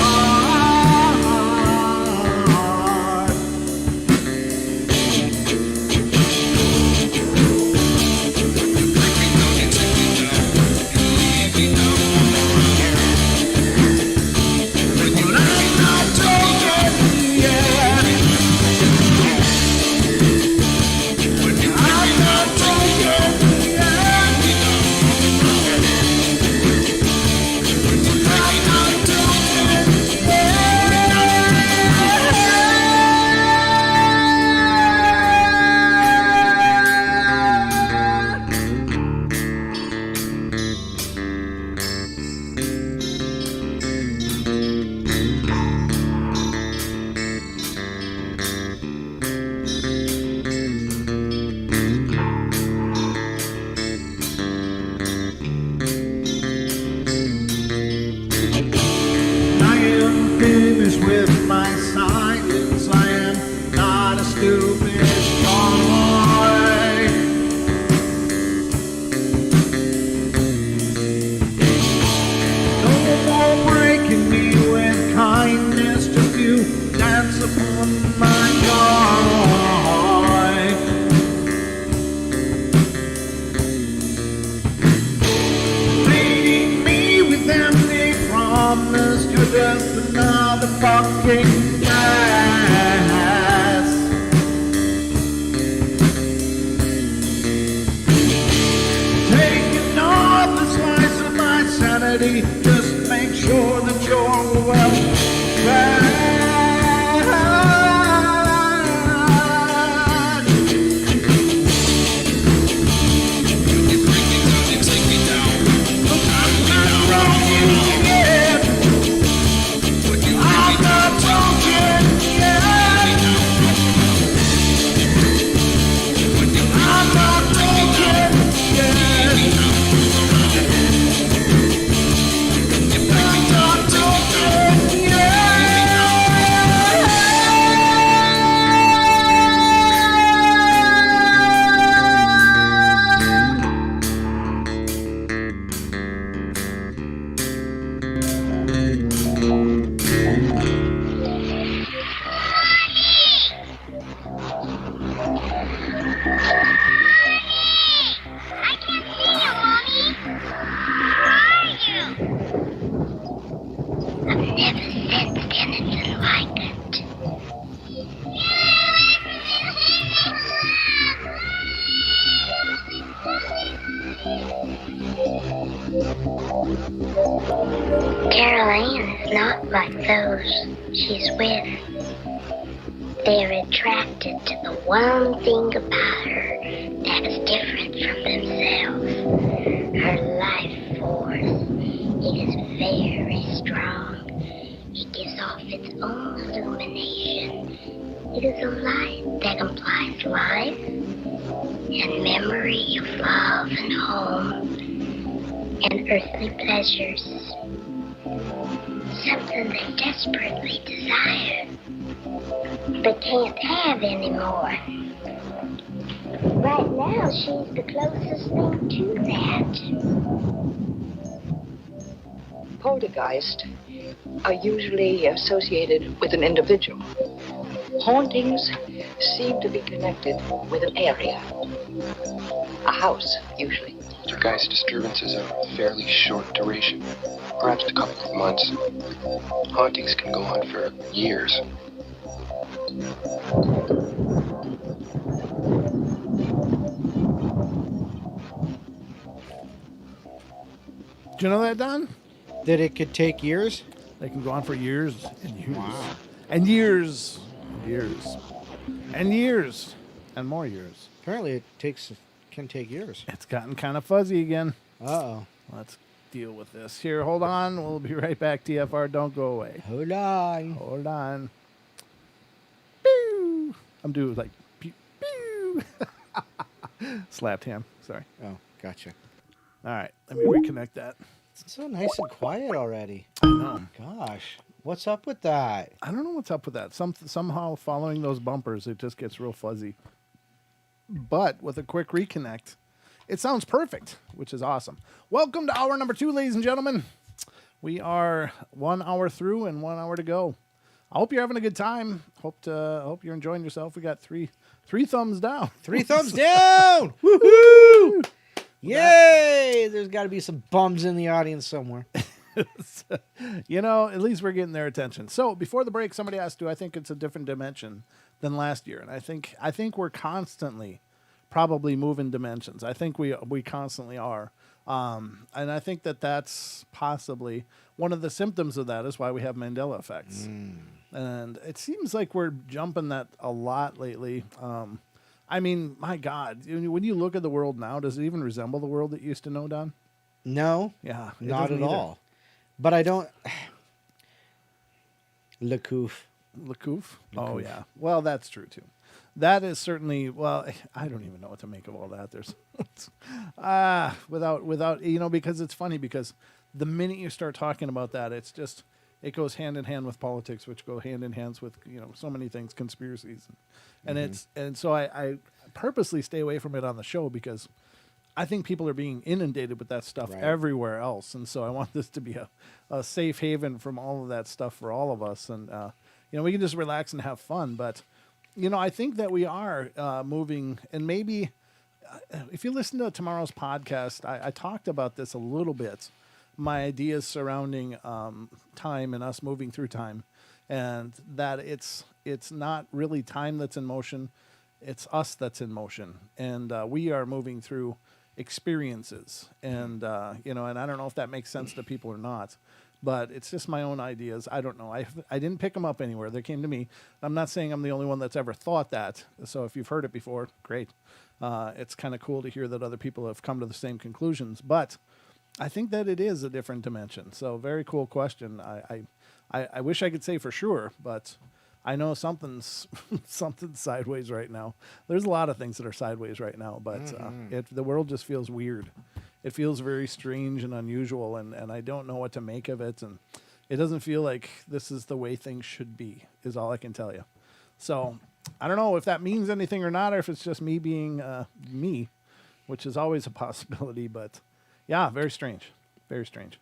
Speaker 3: With my silence, I am not a stupid boy. No more breaking me with kindness, just you dance upon my joy. Leading me with empty promise, you're just another fucking gas. Taking off the slice of my sanity, just make sure that you're well fed.
Speaker 4: Carol Ann is not like those she's with. They're attracted to the one thing about her that is different from themselves. Her life force. It is very strong. It gives off its own illumination. It is a light that implies life and memory of love and home and earthly pleasures. Something they desperately desire, but can't have anymore. Right now, she's the closest thing to that.
Speaker 5: Poltergeists are usually associated with an individual. Hauntings seem to be connected with an area. A house, usually.
Speaker 6: Poltergeist disturbances are of fairly short duration, perhaps a couple of months. Hauntings can go on for years.
Speaker 1: Do you know that, Don?
Speaker 2: That it could take years?
Speaker 1: They can go on for years and years. Wow. And years. And years. And years. And more years.
Speaker 2: Apparently it can take years.
Speaker 1: It's gotten kind of fuzzy again.
Speaker 2: Uh-oh.
Speaker 1: Let's deal with this. Here, hold on. We'll be right back, TFR. Don't go away.
Speaker 2: Hold on.
Speaker 1: Hold on. Pew! I'm doing like pew, pew. Slapped him. Sorry.
Speaker 2: Oh, gotcha.
Speaker 1: All right. Let me reconnect that.
Speaker 2: It's so nice and quiet already.
Speaker 1: I know.
Speaker 2: Gosh. What's up with that?
Speaker 1: I don't know what's up with that. Somehow following those bumpers, it just gets real fuzzy. But with a quick reconnect, it sounds perfect, which is awesome. Welcome to hour number 2, ladies and gentlemen. We are 1 hour through and 1 hour to go. I hope you're having a good time. Hope you're enjoying yourself. We got three thumbs down.
Speaker 2: 3 thumbs down! Woohoo! Yay! There's got to be some bums in the audience somewhere.
Speaker 1: You know, at least we're getting their attention. So before the break, somebody asked, do I think it's a different dimension than last year? And I think we're constantly probably moving dimensions. I think we constantly are. And I think that's possibly one of the symptoms of that is why we have Mandela effects. And it seems like we're jumping that a lot lately. I mean, my God, when you look at the world now, does it even resemble the world that you used to know, Don?
Speaker 2: No.
Speaker 1: Yeah.
Speaker 2: Not at all. But I don't... Lecouf.
Speaker 1: Oh, yeah. Well, that's true, too. That is certainly, well, I don't even know what to make of all that. There's, without, you know, because it's funny because the minute you start talking about that, it's just, it goes hand in hand with politics, which go hand in hand with, you know, so many things, conspiracies. And so I purposely stay away from it on the show because I think people are being inundated with that stuff everywhere else. And so I want this to be a safe haven from all of that stuff for all of us. And, you know, we can just relax and have fun. But, you know, I think that we are moving. And maybe if you listen to tomorrow's podcast, I talked about this a little bit. My ideas surrounding time and us moving through time. And that it's not really time that's in motion. It's us that's in motion. And we are moving through experiences. And, you know, and I don't know if that makes sense to people or not. But it's just my own ideas. I don't know. I didn't pick them up anywhere. They came to me. I'm not saying I'm the only one that's ever thought that. So if you've heard it before, great. It's kind of cool to hear that other people have come to the same conclusions. But I think that it is a different dimension. So very cool question. I wish I could say for sure, but I know something's sideways right now. There's a lot of things that are sideways right now, but the world just feels weird. It feels very strange and unusual, and I don't know what to make of it. And it doesn't feel like this is the way things should be, is all I can tell you. So I don't know if that means anything or not, or if it's just me being me, which is always a possibility. But yeah, very strange. Very strange.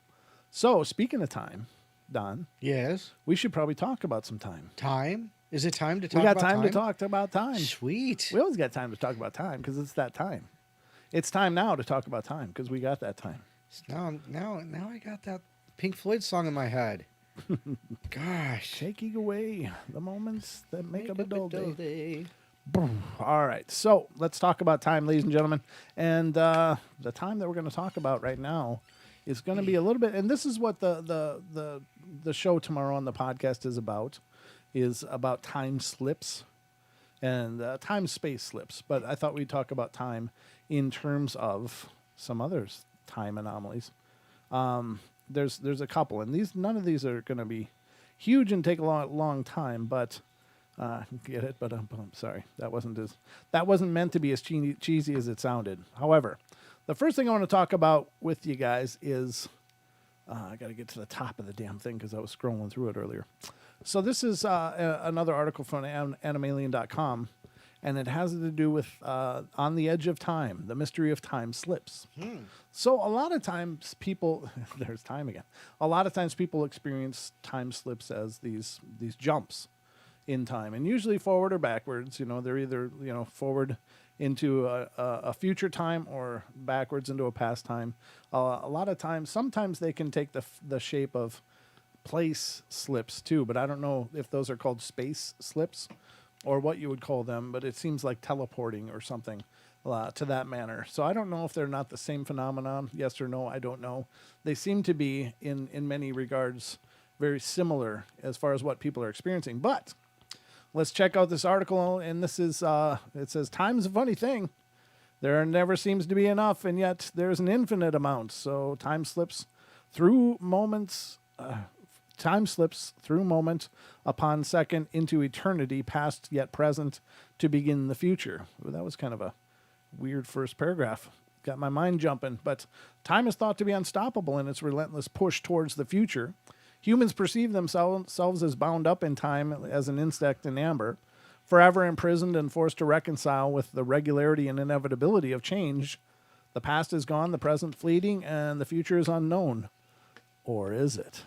Speaker 1: So speaking of time, Don.
Speaker 2: Yes.
Speaker 1: We should probably talk about some time.
Speaker 2: Time? Is it time to talk
Speaker 1: about
Speaker 2: about
Speaker 1: time? We got time
Speaker 2: time?
Speaker 1: to talk about time.
Speaker 2: Sweet.
Speaker 1: We always got time to talk about time because it's that time. It's time now to talk about time because we got that time.
Speaker 2: Now I got that Pink Floyd song in my head. Gosh.
Speaker 1: Taking away the moments that make up a dull day. All right, so let's talk about time, ladies and gentlemen. And the time that we're going to talk about right now is going to be a little bit, and this is what the show tomorrow on the podcast is about time slips and time space slips. But I thought we'd talk about time in terms of some others time anomalies. There's a couple, and none of these are going to be huge and take a long time, but. Get it? But I'm sorry. That wasn't meant to be as cheesy as it sounded. However, the first thing I want to talk about with you guys is I got to get to the top of the damn thing because I was scrolling through it earlier. So this is another article from animalien.com, and it has to do with On the Edge of Time, the mystery of time slips. So a lot of times people, there's time again. A lot of times people experience time slips as these jumps in time, and usually forward or backwards. They're either forward into a future time or backwards into a past time. A lot of times, sometimes they can take the shape of place slips too, but I don't know if those are called space slips or what you would call them, but it seems like teleporting or something to that manner. So I don't know if they're not the same phenomenon. Yes or no, I don't know. They seem to be in many regards very similar as far as what people are experiencing, but let's check out this article, and this is, it says, time's a funny thing. There never seems to be enough, and yet there's an infinite amount. So time slips through moments upon second into eternity, past yet present, to begin the future. Well, that was kind of a weird first paragraph. Got my mind jumping. But time is thought to be unstoppable in its relentless push towards the future. Humans perceive themselves as bound up in time as an insect in amber, forever imprisoned and forced to reconcile with the regularity and inevitability of change. The past is gone, the present fleeting, and the future is unknown. Or is it?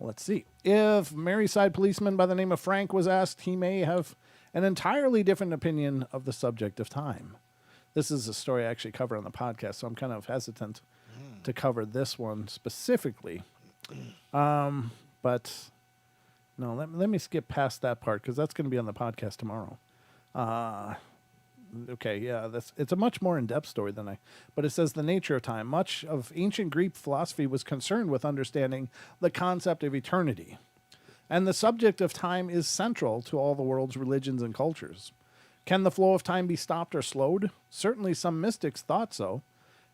Speaker 1: Let's see. If Maryside policeman by the name of Frank was asked, he may have an entirely different opinion of the subject of time. This is a story I actually covered on the podcast, so I'm kind of hesitant to cover this one specifically. But no, let me skip past that part because that's going to be on the podcast tomorrow. Okay, yeah, it's a much more in-depth story but it says the nature of time. Much of ancient Greek philosophy was concerned with understanding the concept of eternity, and the subject of time is central to all the world's religions and cultures. Can the flow of time be stopped or slowed? Certainly some mystics thought so.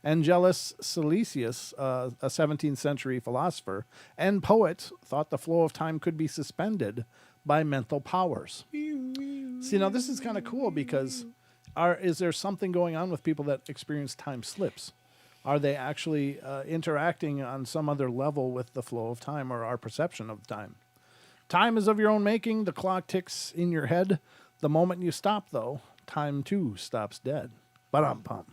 Speaker 1: Angelus Silesius, a 17th century philosopher and poet, thought the flow of time could be suspended by mental powers. See, now this is kind of cool because is there something going on with people that experience time slips? Are they actually interacting on some other level with the flow of time or our perception of time? Time is of your own making. The clock ticks in your head. The moment you stop, though, time too stops dead. Ba-dum-pum.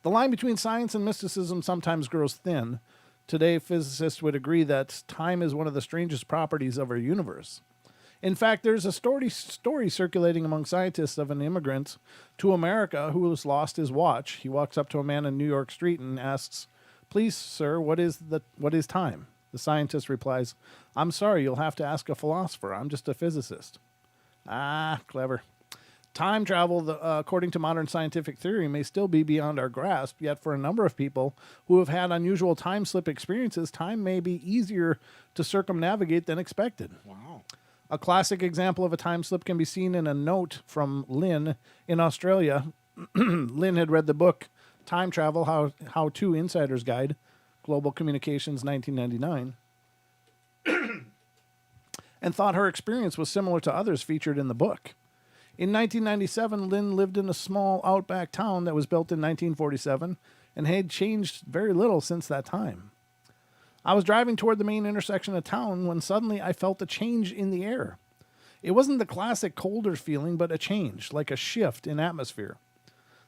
Speaker 1: The line between science and mysticism sometimes grows thin. Today, physicists would agree that time is one of the strangest properties of our universe. In fact, there's a story circulating among scientists of an immigrant to America who has lost his watch. He walks up to a man in New York street and asks, "Please, sir, what is time?" The scientist replies, "I'm sorry, you'll have to ask a philosopher. I'm just a physicist." Ah, clever. Time travel, according to modern scientific theory, may still be beyond our grasp, yet for a number of people who have had unusual time slip experiences, time may be easier to circumnavigate than expected. Wow. A classic example of a time slip can be seen in a note from Lynn in Australia. Lynn had read the book Time Travel, How To Insider's Guide, Global Communications, 1999, and thought her experience was similar to others featured in the book. In 1997, Lynn lived in a small outback town that was built in 1947 and had changed very little since that time. I was driving toward the main intersection of town when suddenly I felt a change in the air. It wasn't the classic colder feeling, but a change, like a shift in atmosphere.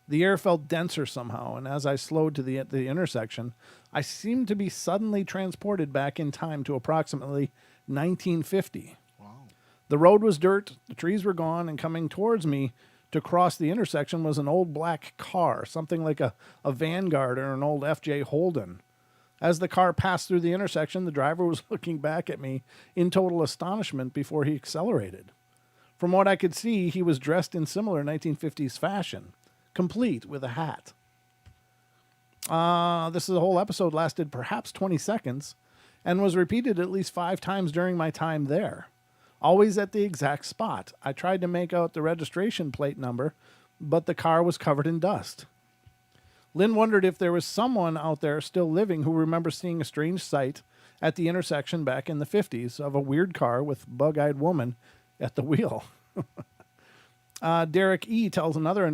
Speaker 1: The air felt denser somehow, and as I slowed to the intersection, I seemed to be suddenly transported back in time to approximately 1950. The road was dirt, the trees were gone, and coming towards me to cross the intersection was an old black car, something like a Vanguard or an old FJ Holden. As the car passed through the intersection, the driver was looking back at me in total astonishment before he accelerated. From what I could see, he was dressed in similar 1950s fashion, complete with a hat. This is a whole episode lasted perhaps 20 seconds and was repeated at least 5 times during my time there. Always at the exact spot. I tried to make out the registration plate number, but the car was covered in dust. Lynn wondered if there was someone out there still living who remembers seeing a strange sight at the intersection back in the 50s of a weird car with bug-eyed woman at the wheel. Derek E. tells another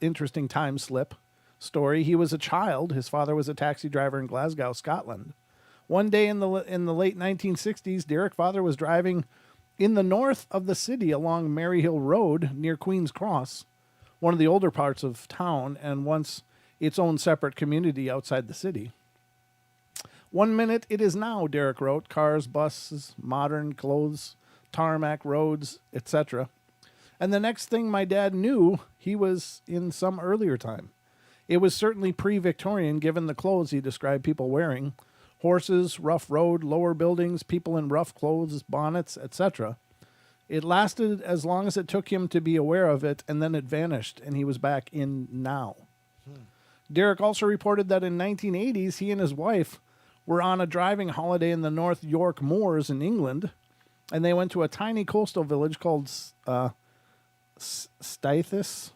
Speaker 1: interesting time slip story. He was a child. His father was a taxi driver in Glasgow, Scotland. One day in the late 1960s, Derek's father was driving in the north of the city along Maryhill Road near Queen's Cross, one of the older parts of town and once its own separate community outside the city. 1 minute it is now, Derek wrote. Cars, buses, modern clothes, tarmac roads, etc. And the next thing my dad knew, he was in some earlier time. It was certainly pre-Victorian, given the clothes he described people wearing. Horses, rough road, lower buildings, people in rough clothes, bonnets, etc. It lasted as long as it took him to be aware of it, and then it vanished, and he was back in now. Derek also reported that in 1980s, he and his wife were on a driving holiday in the North York Moors in England, and they went to a tiny coastal village called Staithes, Staithes,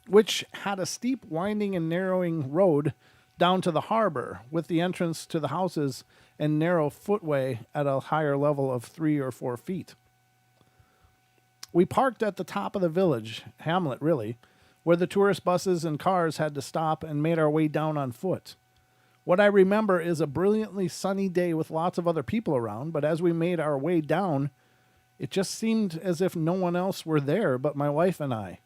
Speaker 1: which had a steep, winding, and narrowing road down to the harbor, with the entrance to the houses and narrow footway at a higher level of 3 or 4 feet. We parked at the top of the village, hamlet really, where the tourist buses and cars had to stop, and made our way down on foot. What I remember is a brilliantly sunny day with lots of other people around, but as we made our way down, it just seemed as if no one else were there but my wife and I.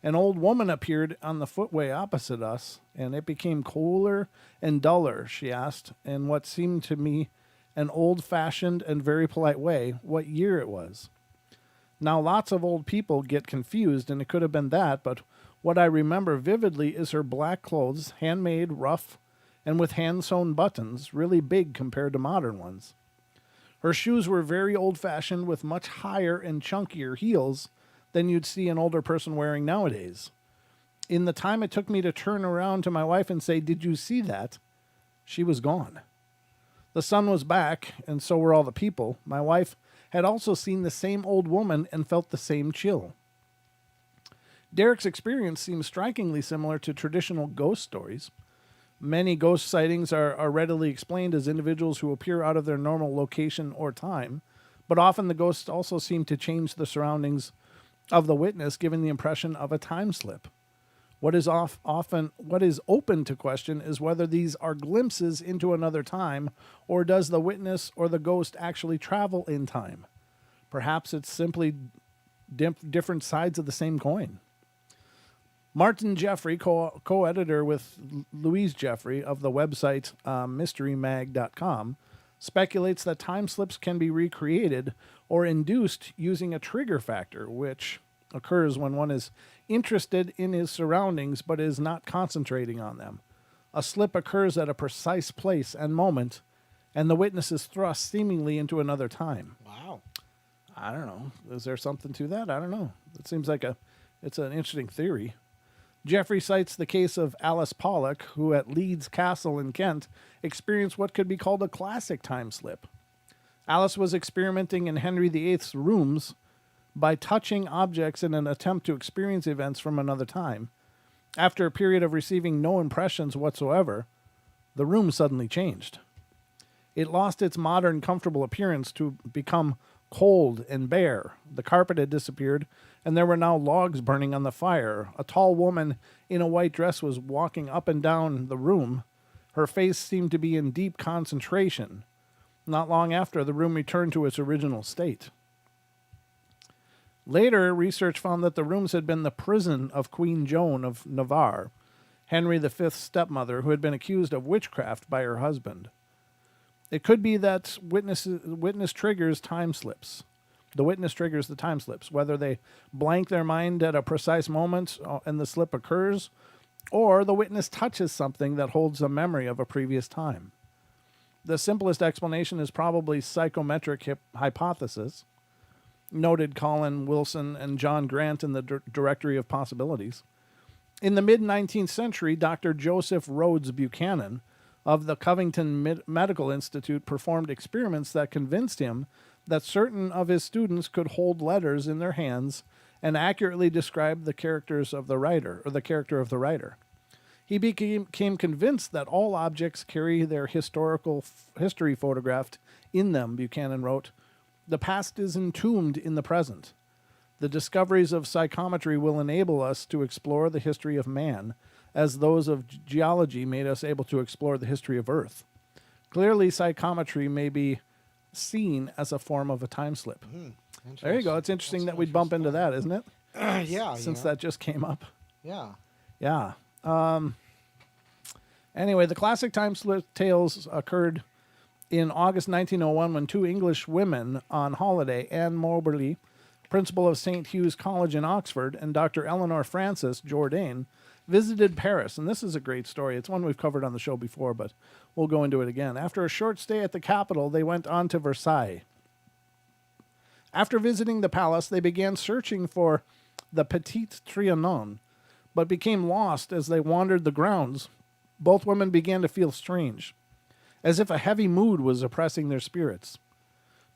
Speaker 1: An old woman appeared on the footway opposite us, and it became cooler and duller. She asked, in what seemed to me an old-fashioned and very polite way, what year it was. Now, lots of old people get confused, and it could have been that, but what I remember vividly is her black clothes, handmade, rough, and with hand-sewn buttons, really big compared to modern ones. Her shoes were very old-fashioned with much higher and chunkier heels than you'd see an older person wearing nowadays. In the time it took me to turn around to my wife and say, "Did you see that?" she was gone. The sun was back, and so were all the people. My wife had also seen the same old woman and felt the same chill. Derek's experience seems strikingly similar to traditional ghost stories. Many ghost sightings are readily explained as individuals who appear out of their normal location or time, but often the ghosts also seem to change the surroundings of the witness, giving the impression of a time slip. What is open to question is whether these are glimpses into another time, or does the witness or the ghost actually travel in time? Perhaps it's simply different sides of the same coin. Martin Jeffrey, co-editor with Louise Jeffrey of the website mysterymag.com, speculates that time slips can be recreated or induced using a trigger factor, which occurs when one is interested in his surroundings but is not concentrating on them. A slip occurs at a precise place and moment, and the witness is thrust seemingly into another time.
Speaker 2: Wow.
Speaker 1: I don't know. Is there something to that? I don't know. It seems like it's an interesting theory. Jeffrey cites the case of Alice Pollock, who at Leeds Castle in Kent experienced what could be called a classic time slip. Alice was experimenting in Henry VIII's rooms by touching objects in an attempt to experience events from another time. After a period of receiving no impressions whatsoever, the room suddenly changed. It lost its modern, comfortable appearance to become cold and bare. The carpet had disappeared, and there were now logs burning on the fire. A tall woman in a white dress was walking up and down the room. Her face seemed to be in deep concentration. Not long after, the room returned to its original state. Later, research found that the rooms had been the prison of Queen Joan of Navarre, Henry V's stepmother, who had been accused of witchcraft by her husband. It could be that witness triggers time slips. The witness triggers the time slips, whether they blank their mind at a precise moment and the slip occurs, or the witness touches something that holds a memory of a previous time. The simplest explanation is probably psychometric hypothesis, noted Colin Wilson and John Grant in the Directory of Possibilities. In the mid-19th century, Dr. Joseph Rhodes Buchanan of the Covington Medical Institute performed experiments that convinced him that certain of his students could hold letters in their hands and accurately describe the characters of the writer, or the character of the writer. He became convinced that all objects carry their history photographed in them, Buchanan wrote. The past is entombed in the present. The discoveries of psychometry will enable us to explore the history of man, as those of geology made us able to explore the history of Earth. Clearly, psychometry may be seen as a form of a time slip. There you go. It's interesting that we'd bump into that, isn't it?
Speaker 2: Yeah.
Speaker 1: Since that just came up.
Speaker 2: Yeah.
Speaker 1: Yeah. Anyway, the classic time slip tales occurred in August 1901 when two English women on holiday, Anne Moberly, principal of St. Hugh's College in Oxford, and Dr. Eleanor Frances Jourdain, visited Paris. And this is a great story. It's one we've covered on the show before, but we'll go into it again. After a short stay at the capital, they went on to Versailles. After visiting the palace, they began searching for the Petit Trianon, but became lost as they wandered the grounds. Both women began to feel strange, as if a heavy mood was oppressing their spirits.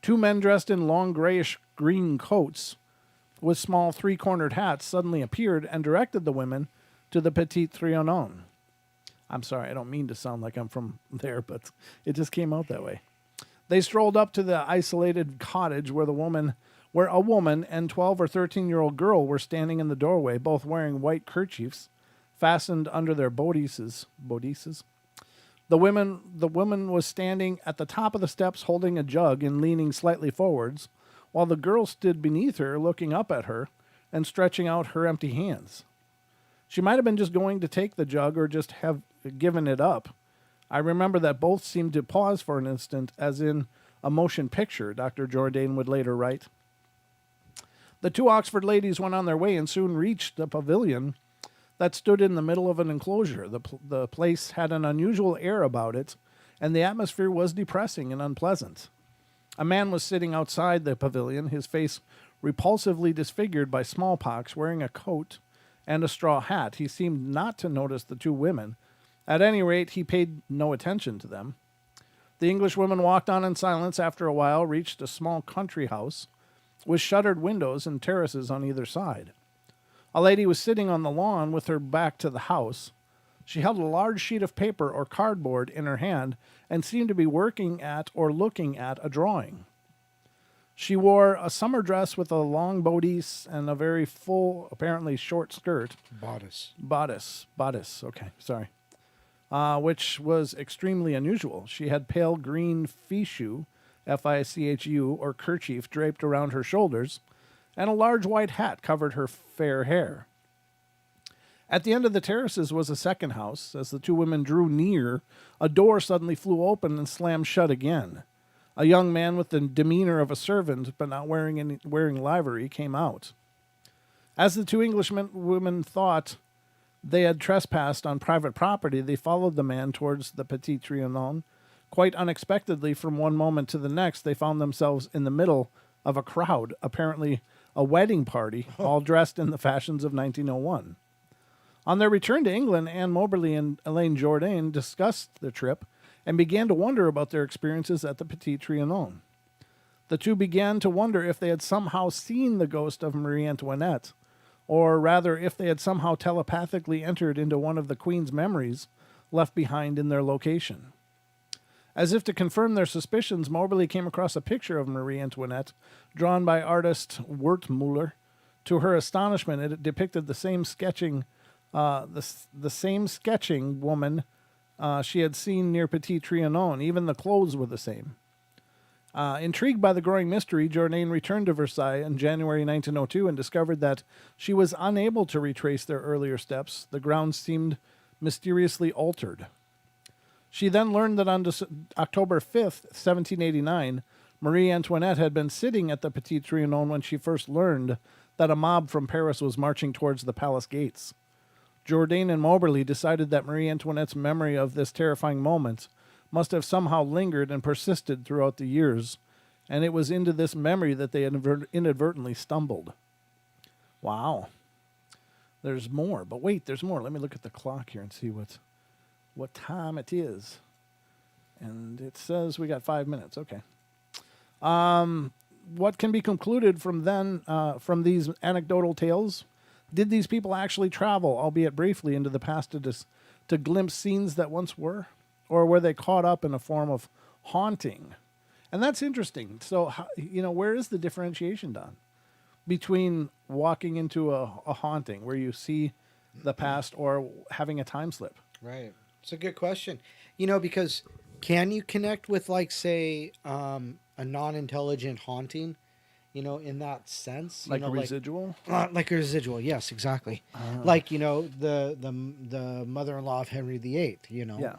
Speaker 1: Two men dressed in long grayish-green coats with small three-cornered hats suddenly appeared and directed the women to the Petit Trianon. I'm sorry, I don't mean to sound like I'm from there, but it just came out that way. They strolled up to the isolated cottage where a woman and 12 or 13-year-old girl were standing in the doorway, both wearing white kerchiefs fastened under their bodices. The woman was standing at the top of the steps holding a jug and leaning slightly forwards, while the girl stood beneath her looking up at her and stretching out her empty hands. She might have been just going to take the jug or just have given it up. I remember that both seemed to pause for an instant, as in a motion picture, Dr. Jourdain would later write. The two Oxford ladies went on their way and soon reached the pavilion that stood in the middle of an enclosure. The place had an unusual air about it, and the atmosphere was depressing and unpleasant. A man was sitting outside the pavilion, his face repulsively disfigured by smallpox, wearing a coat and a straw hat. He seemed not to notice the two women. At any rate, he paid no attention to them. The Englishwoman walked on in silence. After a while, reached a small country house with shuttered windows and terraces on either side. A lady was sitting on the lawn with her back to the house. She held a large sheet of paper or cardboard in her hand and seemed to be working at or looking at a drawing. She wore a summer dress with a long bodice and a very full, apparently short skirt. Bodice. Okay, sorry. Which was extremely unusual. She had pale green fichu, F-I-C-H-U, or kerchief draped around her shoulders, and a large white hat covered her fair hair. At the end of the terraces was a second house. As the two women drew near, a door suddenly flew open and slammed shut again. A young man with the demeanor of a servant, but not wearing livery, came out. As the two Englishwomen thought they had trespassed on private property, they followed the man towards the Petit Trianon. Quite unexpectedly, from one moment to the next, they found themselves in the middle of a crowd, apparently a wedding party, all dressed in the fashions of 1901. On their return to England, Anne Moberly and Elaine Jourdain discussed the trip and began to wonder about their experiences at the Petit Trianon. The two began to wonder if they had somehow seen the ghost of Marie Antoinette, or rather if they had somehow telepathically entered into one of the Queen's memories left behind in their location. As if to confirm their suspicions, Moberly came across a picture of Marie Antoinette drawn by artist Wertmuller. To her astonishment, it depicted the same sketching woman she had seen near Petit Trianon. Even the clothes were the same. Intrigued by the growing mystery, Jourdain returned to Versailles in January 1902 and discovered that she was unable to retrace their earlier steps. The grounds seemed mysteriously altered. She then learned that on October 5th, 1789, Marie Antoinette had been sitting at the Petit Trianon when she first learned that a mob from Paris was marching towards the palace gates. Jourdain and Moberly decided that Marie Antoinette's memory of this terrifying moment must have somehow lingered and persisted throughout the years, and it was into this memory that they inadvertently stumbled. Wow. There's more, but wait, there's more. Let me look at the clock here and see what time it is. And it says we got 5 minutes. Okay. What can be concluded from these anecdotal tales? Did these people actually travel, albeit briefly, into the past to glimpse scenes that once were? Or were they caught up in a form of haunting? And that's interesting. So, where is the differentiation done between walking into a haunting where you see the past or having a time slip?
Speaker 2: Right. It's a good question. Because can you connect with, like, say, a non-intelligent haunting, in that sense?
Speaker 1: Like a residual?
Speaker 2: Like a residual, yes, exactly. Like, the mother-in-law of Henry VIII,
Speaker 1: Yeah.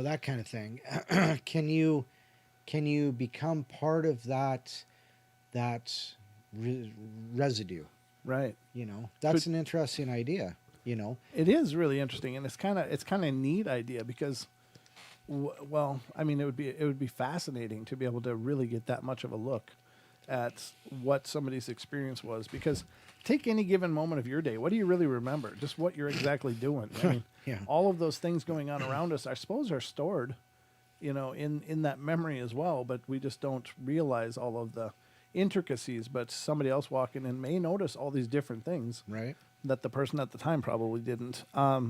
Speaker 2: That kind of thing. Can you become part of that residue?
Speaker 1: Right.
Speaker 2: That's an interesting idea,
Speaker 1: It is really interesting, and it's kind of a neat idea because, well, I mean, it would be fascinating to be able to really get that much of a look at what somebody's experience was. Because take any given moment of your day, what do you really remember? Just what you're exactly doing. I mean,
Speaker 2: Yeah.
Speaker 1: all of those things going on around us, I suppose, are stored, in that memory as well. But we just don't realize all of the intricacies. But somebody else walking in may notice all these different things.
Speaker 2: Right.
Speaker 1: That the person at the time probably didn't. I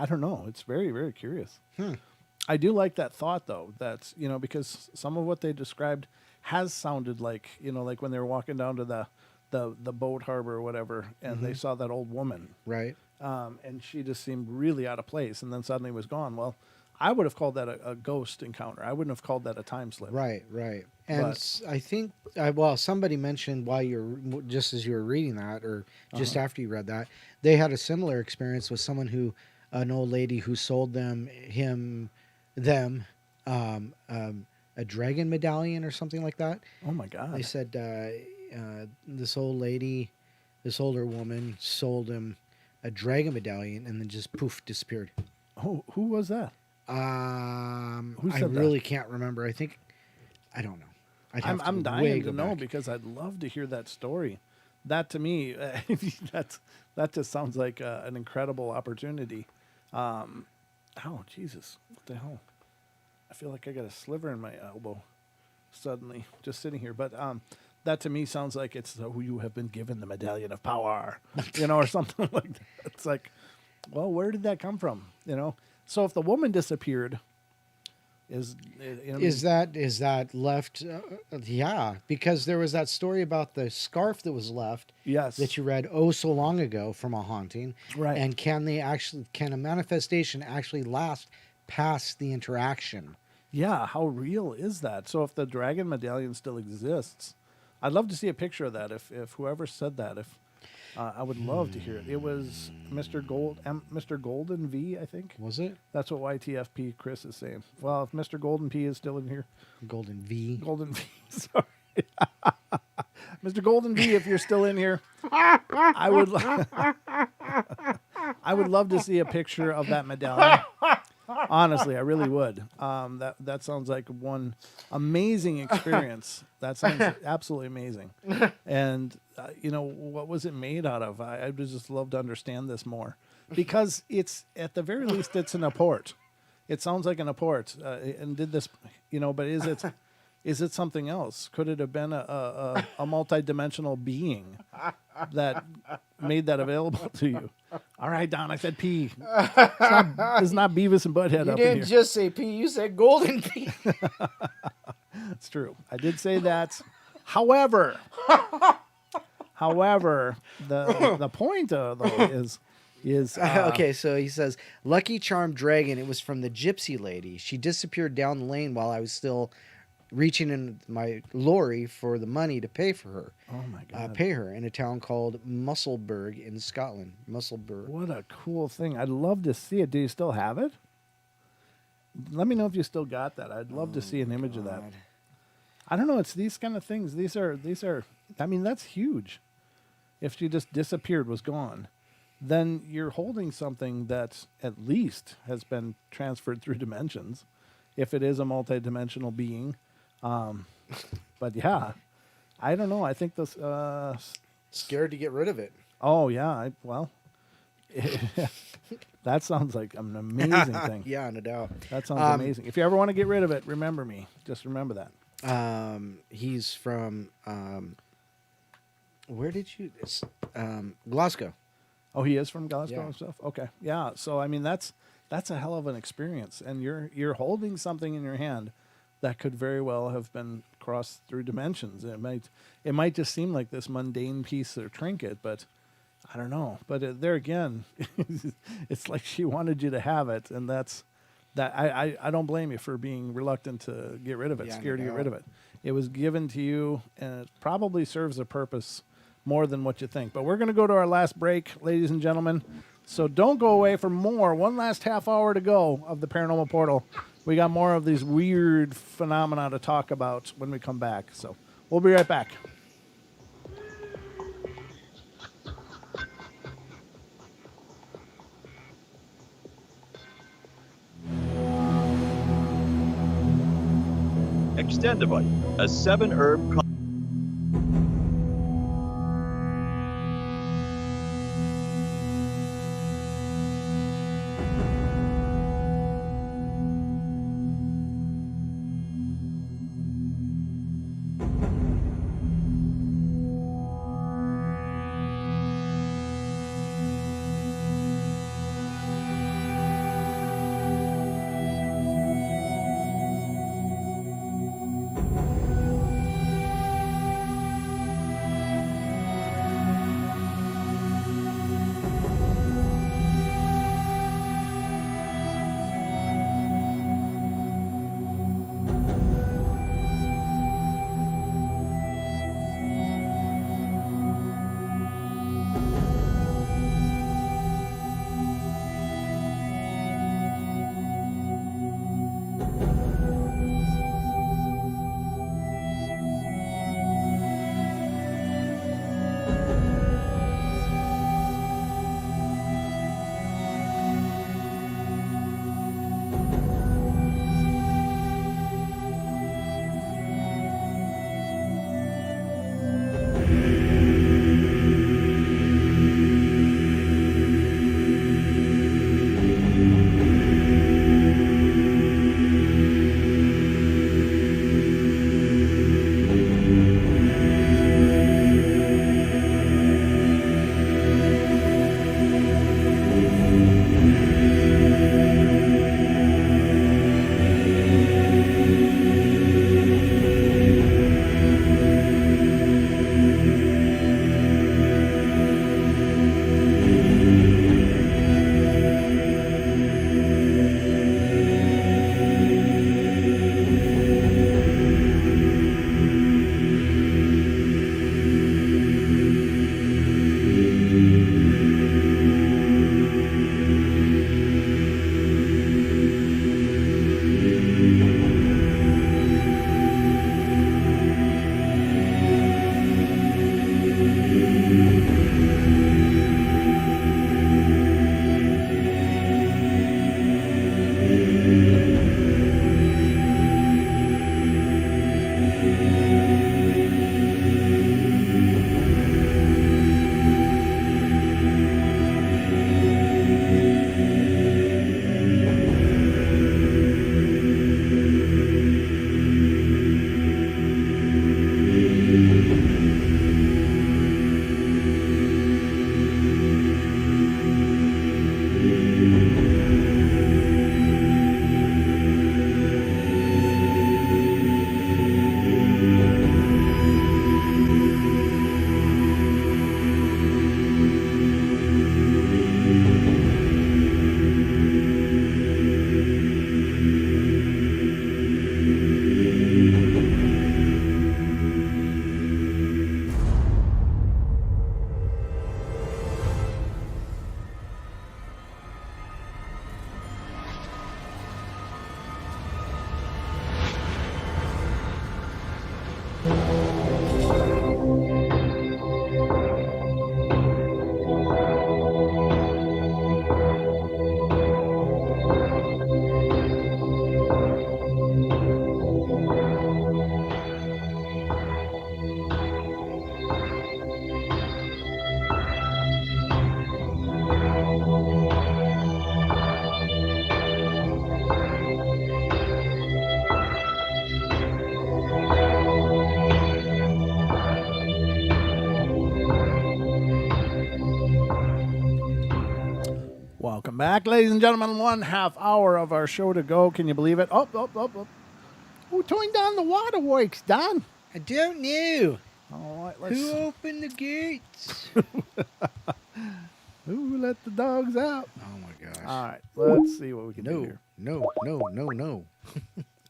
Speaker 1: don't know. It's very, very curious. I do like that thought, though, that, because some of what they described has sounded like, like when they were walking down to the boat harbor or whatever, and they saw that old woman.
Speaker 2: Right.
Speaker 1: And she just seemed really out of place, and then suddenly was gone. Well, I would have called that a ghost encounter. I wouldn't have called that a time slip.
Speaker 2: Right. And I think, somebody mentioned just as you were reading that, or just after you read that, they had a similar experience with an old lady who sold them a dragon medallion or something like that.
Speaker 1: Oh my God.
Speaker 2: They said this older woman sold him a dragon medallion and then just poof disappeared.
Speaker 1: Oh, who was that?
Speaker 2: Who
Speaker 1: said
Speaker 2: I really can't remember. I don't know.
Speaker 1: I'm dying to know because I'd love to hear that story. That to me, that just sounds like an incredible opportunity. Oh Jesus, what the hell? I feel like I got a sliver in my elbow suddenly just sitting here. But that to me sounds like it's you have been given the medallion of power, or something like that. It's like, well, where did that come from? So if the woman disappeared, is that left?
Speaker 2: Yeah, because there was that story about the scarf that was left.
Speaker 1: Yes,
Speaker 2: that you read so long ago from a haunting.
Speaker 1: Right.
Speaker 2: And can a manifestation actually last past the interaction?
Speaker 1: Yeah, how real is that? So if the dragon medallion still exists, I'd love to see a picture of that. If whoever said that, I would love to hear it. It was Mr. Golden V, I think.
Speaker 2: Was it?
Speaker 1: That's what YTFP Chris is saying. Well, if Mr. Golden P is still in here.
Speaker 2: Golden V.
Speaker 1: Sorry. Mr. Golden V, if you're still in here, I would love to see a picture of that medallion. Honestly, I really would. That sounds like one amazing experience. That sounds absolutely amazing. And what was it made out of? I would just love to understand this more, because it's at the very least it's an apport. It sounds like an apport. And did this, but is it something else? Could it have been a multi-dimensional being that made that available to you? All right, Don, I said P. It's not Beavis and Butthead
Speaker 2: you
Speaker 1: up in here.
Speaker 2: didn't just say P, you said Golden P.
Speaker 1: It's true. I did say that. However, the point though is
Speaker 2: okay, so he says, Lucky Charm Dragon, it was from the gypsy lady. She disappeared down the lane while I was still reaching in my lorry for the money to pay for her.
Speaker 1: Oh my God.
Speaker 2: Pay her in a town called Musselburgh in Scotland. Musselburgh.
Speaker 1: What a cool thing. I'd love to see it. Do you still have it? Let me know if you still got that. I'd love to see an image of that. I don't know. It's these kind of things. These are, I mean, that's huge. If she just disappeared, was gone, then you're holding something that at least has been transferred through dimensions. if it is a multidimensional being. But yeah, I don't know. I think this.
Speaker 2: Scared to get rid of it.
Speaker 1: Oh yeah. That sounds like an amazing thing.
Speaker 2: Yeah, no doubt.
Speaker 1: That sounds amazing. If you ever want to get rid of it, remember me. Just remember that.
Speaker 2: He's from where did you? Glasgow.
Speaker 1: Oh, he is from Glasgow
Speaker 2: Yeah.
Speaker 1: and stuff. Okay, yeah. So I mean, that's a hell of an experience, and you're holding something in your hand that could very well have been crossed through dimensions. It might just seem like this mundane piece or trinket, but I don't know. But there again, it's like she wanted you to have it, and that's that. I don't blame you for being reluctant to get rid of it,
Speaker 2: Yeah,
Speaker 1: scared to
Speaker 2: no
Speaker 1: get rid of it. It was given to you, and it probably serves a purpose more than what you think. But we're going to go to our last break, ladies and gentlemen. So don't go away for more. One last half hour to go of the Paranormal Portal. We got more of these weird phenomena to talk about when we come back. So we'll be right back.
Speaker 7: Extendivite, a 7-herb
Speaker 1: Welcome back, ladies and gentlemen. 1/2 hour of our show to go. Can you believe it? Oh. Who turned down the waterworks, Don?
Speaker 2: I don't know.
Speaker 1: All right, let's...
Speaker 2: Who opened the gates?
Speaker 1: Who let the dogs out?
Speaker 2: Oh, my gosh.
Speaker 1: All right, let's see what we can do here.
Speaker 2: No.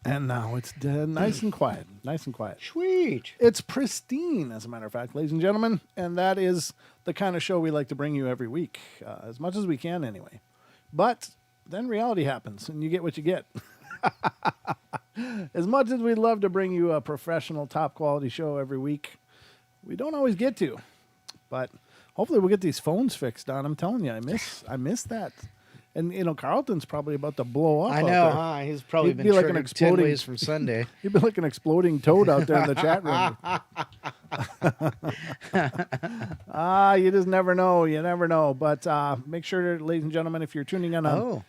Speaker 1: And now it's dead. Nice and quiet. Nice and quiet.
Speaker 2: Sweet.
Speaker 1: It's pristine, as a matter of fact, ladies and gentlemen. And that is the kind of show we like to bring you every week, as much as we can anyway. But then reality happens, and you get what you get. As much as we'd love to bring you a professional, top-quality show every week, we don't always get to. But hopefully we'll get these phones fixed, Don. I'm telling you, I miss that. And, you know, Carlton's probably about to blow up.
Speaker 2: I know, huh? He's probably
Speaker 1: He'd
Speaker 2: been
Speaker 1: be like
Speaker 2: triggered
Speaker 1: an
Speaker 2: 10
Speaker 1: exploding-
Speaker 2: ways from Sunday.
Speaker 1: You'd be like an exploding toad out there in the chat room. You just never know. You never know. But make sure, ladies and gentlemen, if you're tuning in on...
Speaker 2: Oh,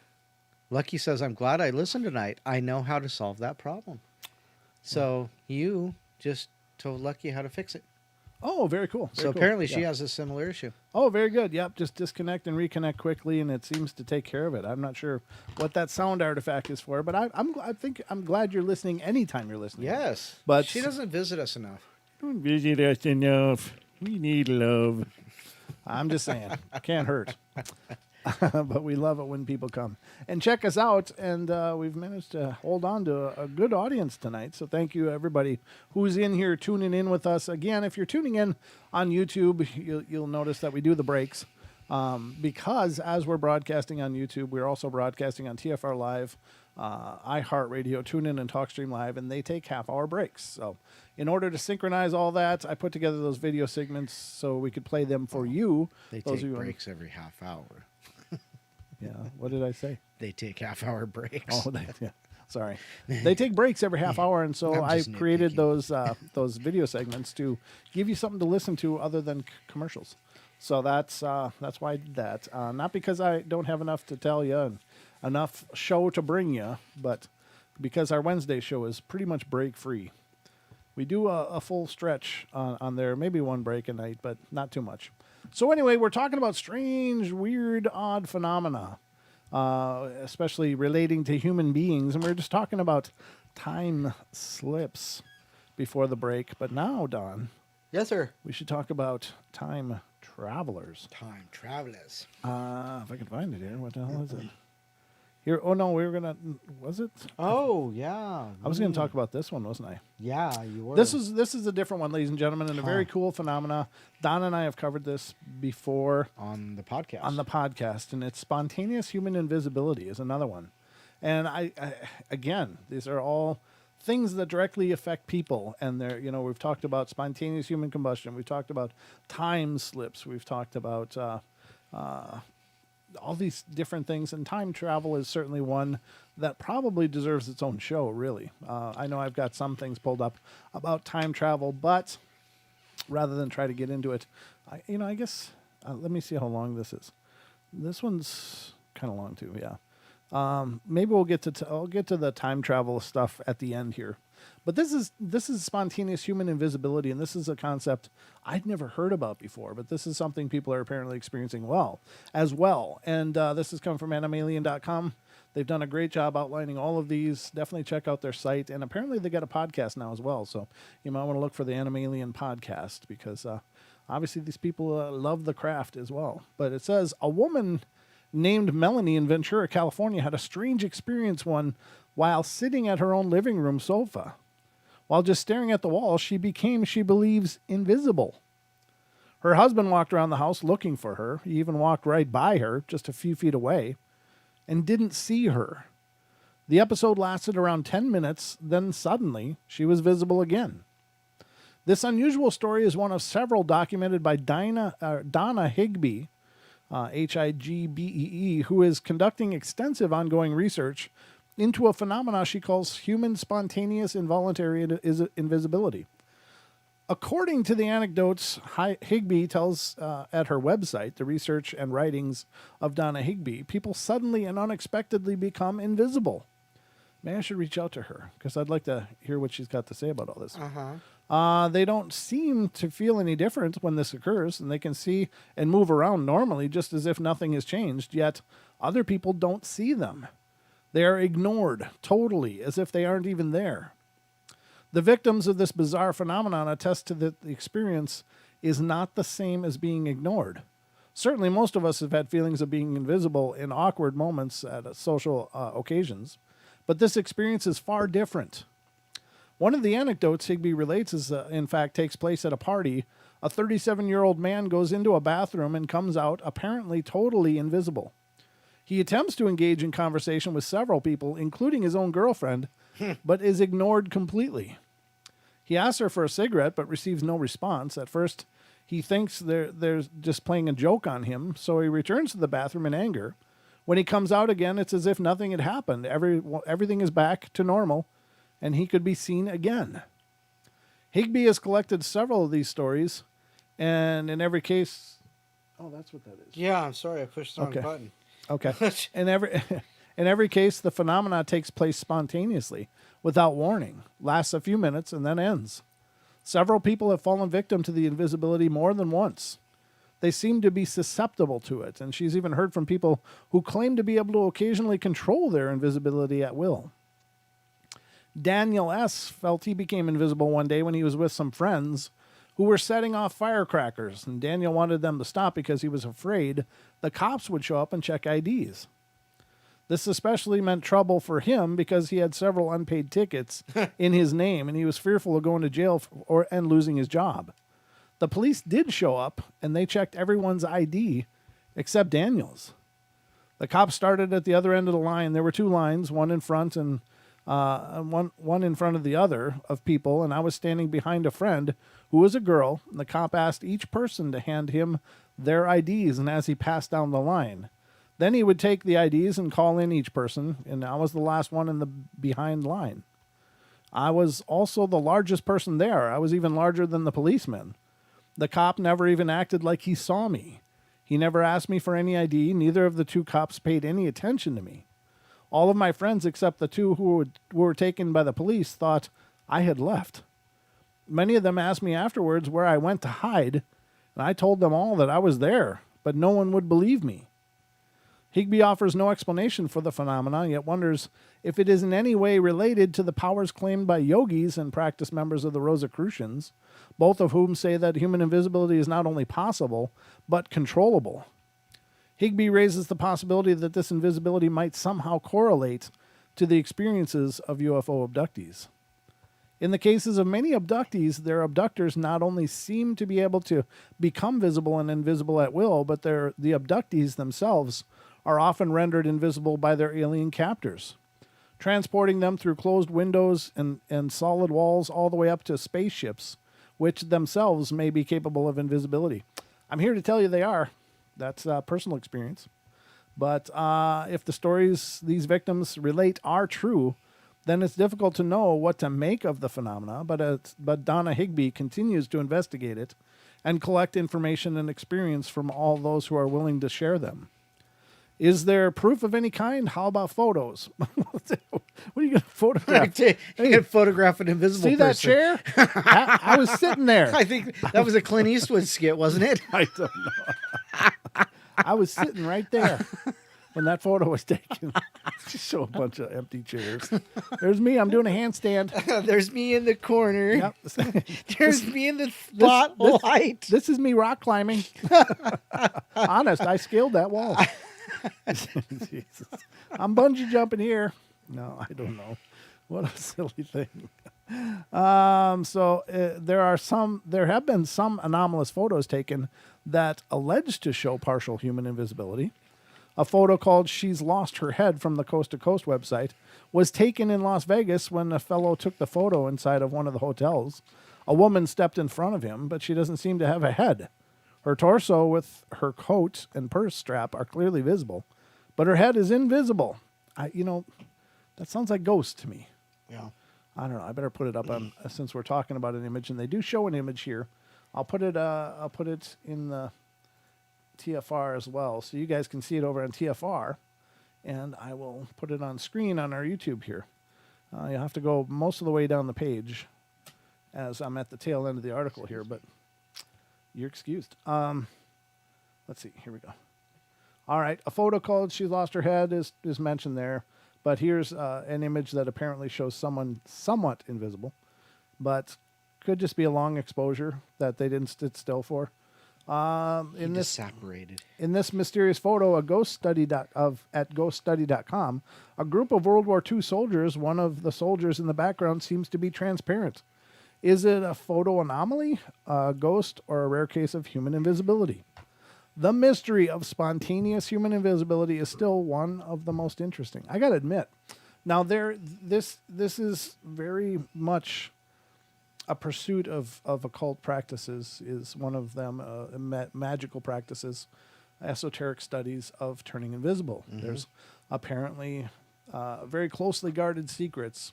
Speaker 2: Lucky says, I'm glad I listened tonight. I know how to solve that problem. So you just told Lucky how to fix it.
Speaker 1: Oh, very cool. Very
Speaker 2: So
Speaker 1: cool.
Speaker 2: apparently she
Speaker 1: Yeah.
Speaker 2: has a similar issue.
Speaker 1: Oh, very good. Yep, just disconnect and reconnect quickly, and it seems to take care of it. I'm not sure what that sound artifact is for, but I'm glad you're listening anytime you're listening.
Speaker 2: Yes.
Speaker 1: But
Speaker 2: she doesn't visit us enough.
Speaker 1: don't visit us enough. We need love. I'm just saying, can't hurt. But we love it when people come and check us out, and we've managed to hold on to a good audience tonight. So thank you, everybody who's in here tuning in with us. Again, if you're tuning in on YouTube, you'll notice that we do the breaks because as we're broadcasting on YouTube, we're also broadcasting on TFR Live, iHeartRadio, TuneIn, and TalkStream Live, and they take half-hour breaks. So in order to synchronize all that, I put together those video segments so we could play them for you.
Speaker 2: They
Speaker 1: those
Speaker 2: take
Speaker 1: of you
Speaker 2: breaks every half hour.
Speaker 1: Yeah, what did I say?
Speaker 2: They take half-hour breaks.
Speaker 1: Oh, yeah. Sorry. They take breaks every half hour, and so
Speaker 2: I'm
Speaker 1: I
Speaker 2: just
Speaker 1: created
Speaker 2: nitpicking.
Speaker 1: those video segments to give you something to listen to other than commercials. So that's why I did that. Not because I don't have enough to tell you and enough show to bring you, but because our Wednesday show is pretty much break-free. We do a full stretch on there, maybe one break a night, but not too much. So anyway, we're talking about strange, weird, odd phenomena, especially relating to human beings. And we're just talking about time slips before the break. But now, Don,
Speaker 2: Yes, sir.
Speaker 1: we should talk about time travelers.
Speaker 2: Time travelers.
Speaker 1: If I can find it here. What the hell is it? Here. Oh, no, we were going to... Was it?
Speaker 2: Oh, yeah.
Speaker 1: I was going to talk about this one, wasn't I?
Speaker 2: Yeah, you were.
Speaker 1: This is a different one, ladies and gentlemen, and a very cool phenomena. Don and I have covered this before
Speaker 2: on the podcast.
Speaker 1: on the podcast, and it's spontaneous human invisibility is another one. And I again, these are all things that directly affect people, and they're, you know, we've talked about spontaneous human combustion, we've talked about time slips, we've talked about all these different things, and time travel is certainly one that probably deserves its own show, really. I know I've got some things pulled up about time travel, but rather than try to get into it, I guess, let me see how long this is. This one's kind of long too, yeah. Maybe we'll get to I'll get to the time travel stuff at the end here. But this is spontaneous human invisibility, and this is a concept I'd never heard about before, but this is something people are apparently experiencing as well. And this is coming from animalien.com. They've done a great job outlining all of these. Definitely check out their site. And apparently they got a podcast now as well. So you might want to look for the Animalien podcast because obviously these people love the craft as well. But it says, a woman named Melanie in Ventura, California, had a strange experience while sitting at her own living room sofa. While just staring at the wall, she became, she believes, invisible. Her husband walked around the house looking for her. He even walked right by her, just a few feet away, and didn't see her. The episode lasted around 10 minutes, then suddenly she was visible again. This unusual story is one of several documented by Donna Higbee, Higbee, who is conducting extensive ongoing research into a phenomena she calls human spontaneous involuntary invisibility. According to the anecdotes Higbee tells at her website, the research and writings of Donna Higbee, people suddenly and unexpectedly become invisible. Maybe I should reach out to her because I'd like to hear what she's got to say about all this. They don't seem to feel any different when this occurs, and they can see and move around normally just as if nothing has changed. Yet Other people don't see them. They are ignored totally, as if they aren't even there. The victims of this bizarre phenomenon attest to that the experience is not the same as being ignored. Certainly, most of us have had feelings of being invisible in awkward moments at social occasions, but this experience is far different. One of the anecdotes Higby relates is, in fact, takes place at a party. A 37-year-old man goes into a bathroom and comes out apparently totally invisible. He attempts to engage in conversation with several people, including his own girlfriend, but is ignored completely. He asks her for a cigarette, but receives no response. At first, he thinks they're just playing a joke on him, so he returns to the bathroom in anger. When he comes out again, it's as if nothing had happened. Everything is back to normal, and he could be seen again. Higby has collected several of these stories, and in every case... Oh, that's what that is.
Speaker 2: Yeah, I'm sorry. I pushed the wrong button.
Speaker 1: Okay. In every case, the phenomena takes place spontaneously, without warning, lasts a few minutes, and then ends. Several people have fallen victim to the invisibility more than once. They seem to be susceptible to it, and she's even heard from people who claim to be able to occasionally control their invisibility at will. Daniel S. felt he became invisible one day when he was with some friends who were setting off firecrackers, and Daniel wanted them to stop because he was afraid the cops would show up and check IDs. This especially meant trouble for him because he had several unpaid tickets in his name, and he was fearful of going to jail and losing his job. The police did show up, and they checked everyone's ID except Daniel's. The cops started at the other end of the line. There were two lines, one in front and one in front of the other of people, and I was standing behind a friend who was a girl, and the cop asked each person to hand him their IDs, and as he passed down the line. Then he would take the IDs and call in each person, and I was the last one in the behind line. I was also the largest person there. I was even larger than the policeman. The cop never even acted like he saw me. He never asked me for any ID. Neither of the two cops paid any attention to me. All of my friends, except the two who were taken by the police, thought I had left. Many of them asked me afterwards where I went to hide, and I told them all that I was there, but no one would believe me. Higby offers no explanation for the phenomena, yet wonders if it is in any way related to the powers claimed by yogis and practice members of the Rosicrucians, both of whom say that human invisibility is not only possible, but controllable. Higby raises the possibility that this invisibility might somehow correlate to the experiences of UFO abductees. In the cases of many abductees, their abductors not only seem to be able to become visible and invisible at will, but the abductees themselves are often rendered invisible by their alien captors, transporting them through closed windows and solid walls all the way up to spaceships, which themselves may be capable of invisibility. I'm here to tell you they are. That's personal experience. But if the stories these victims relate are true, then it's difficult to know what to make of the phenomena. But Donna Higby continues to investigate it and collect information and experience from all those who are willing to share them. Is there proof of any kind? How about photos? What are you going to photograph?
Speaker 2: You can photograph an invisible
Speaker 1: See
Speaker 2: person.
Speaker 1: that chair? I was sitting there.
Speaker 2: I think that was a Clint Eastwood skit, wasn't it?
Speaker 1: I don't know. I was sitting right there when that photo was taken. Just show a bunch of empty chairs. There's me. I'm doing a handstand.
Speaker 2: There's me in the corner.
Speaker 1: Yep.
Speaker 2: There's me in the spotlight.
Speaker 1: This is me rock climbing. Honest, I scaled that wall. Jesus. I'm bungee jumping here. No, I don't know. What a silly thing. There have been some anomalous photos taken that allege to show partial human invisibility. A photo called She's Lost Her Head from the Coast to Coast website was taken in Las Vegas when a fellow took the photo inside of one of the hotels. A woman stepped in front of him, but she doesn't seem to have a head. Her torso with her coat and purse strap are clearly visible, but her head is invisible. That sounds like Ghost to me.
Speaker 2: Yeah.
Speaker 1: I don't know. I better put it up on since we're talking about an image, and they do show an image here. I'll put it in the TFR as well, so you guys can see it over on TFR, and I will put it on screen on our YouTube here. You'll have to go most of the way down the page, as I'm at the tail end of the article here, but you're excused. Let's see. Here we go. All right, a photo called "She's Lost Her Head" is mentioned there, but here's an image that apparently shows someone somewhat invisible, but could just be a long exposure that they didn't sit still for. In this
Speaker 2: separated.
Speaker 1: In this mysterious photo, at ghoststudy.com, a group of World War II soldiers, one of the soldiers in the background seems to be transparent. Is it a photo anomaly, a ghost, or a rare case of human invisibility? The mystery of spontaneous human invisibility is still one of the most interesting. I got to admit. Now, this is very much a pursuit of occult practices is one of them, magical practices, esoteric studies of turning invisible. Mm-hmm. There's apparently very closely guarded secrets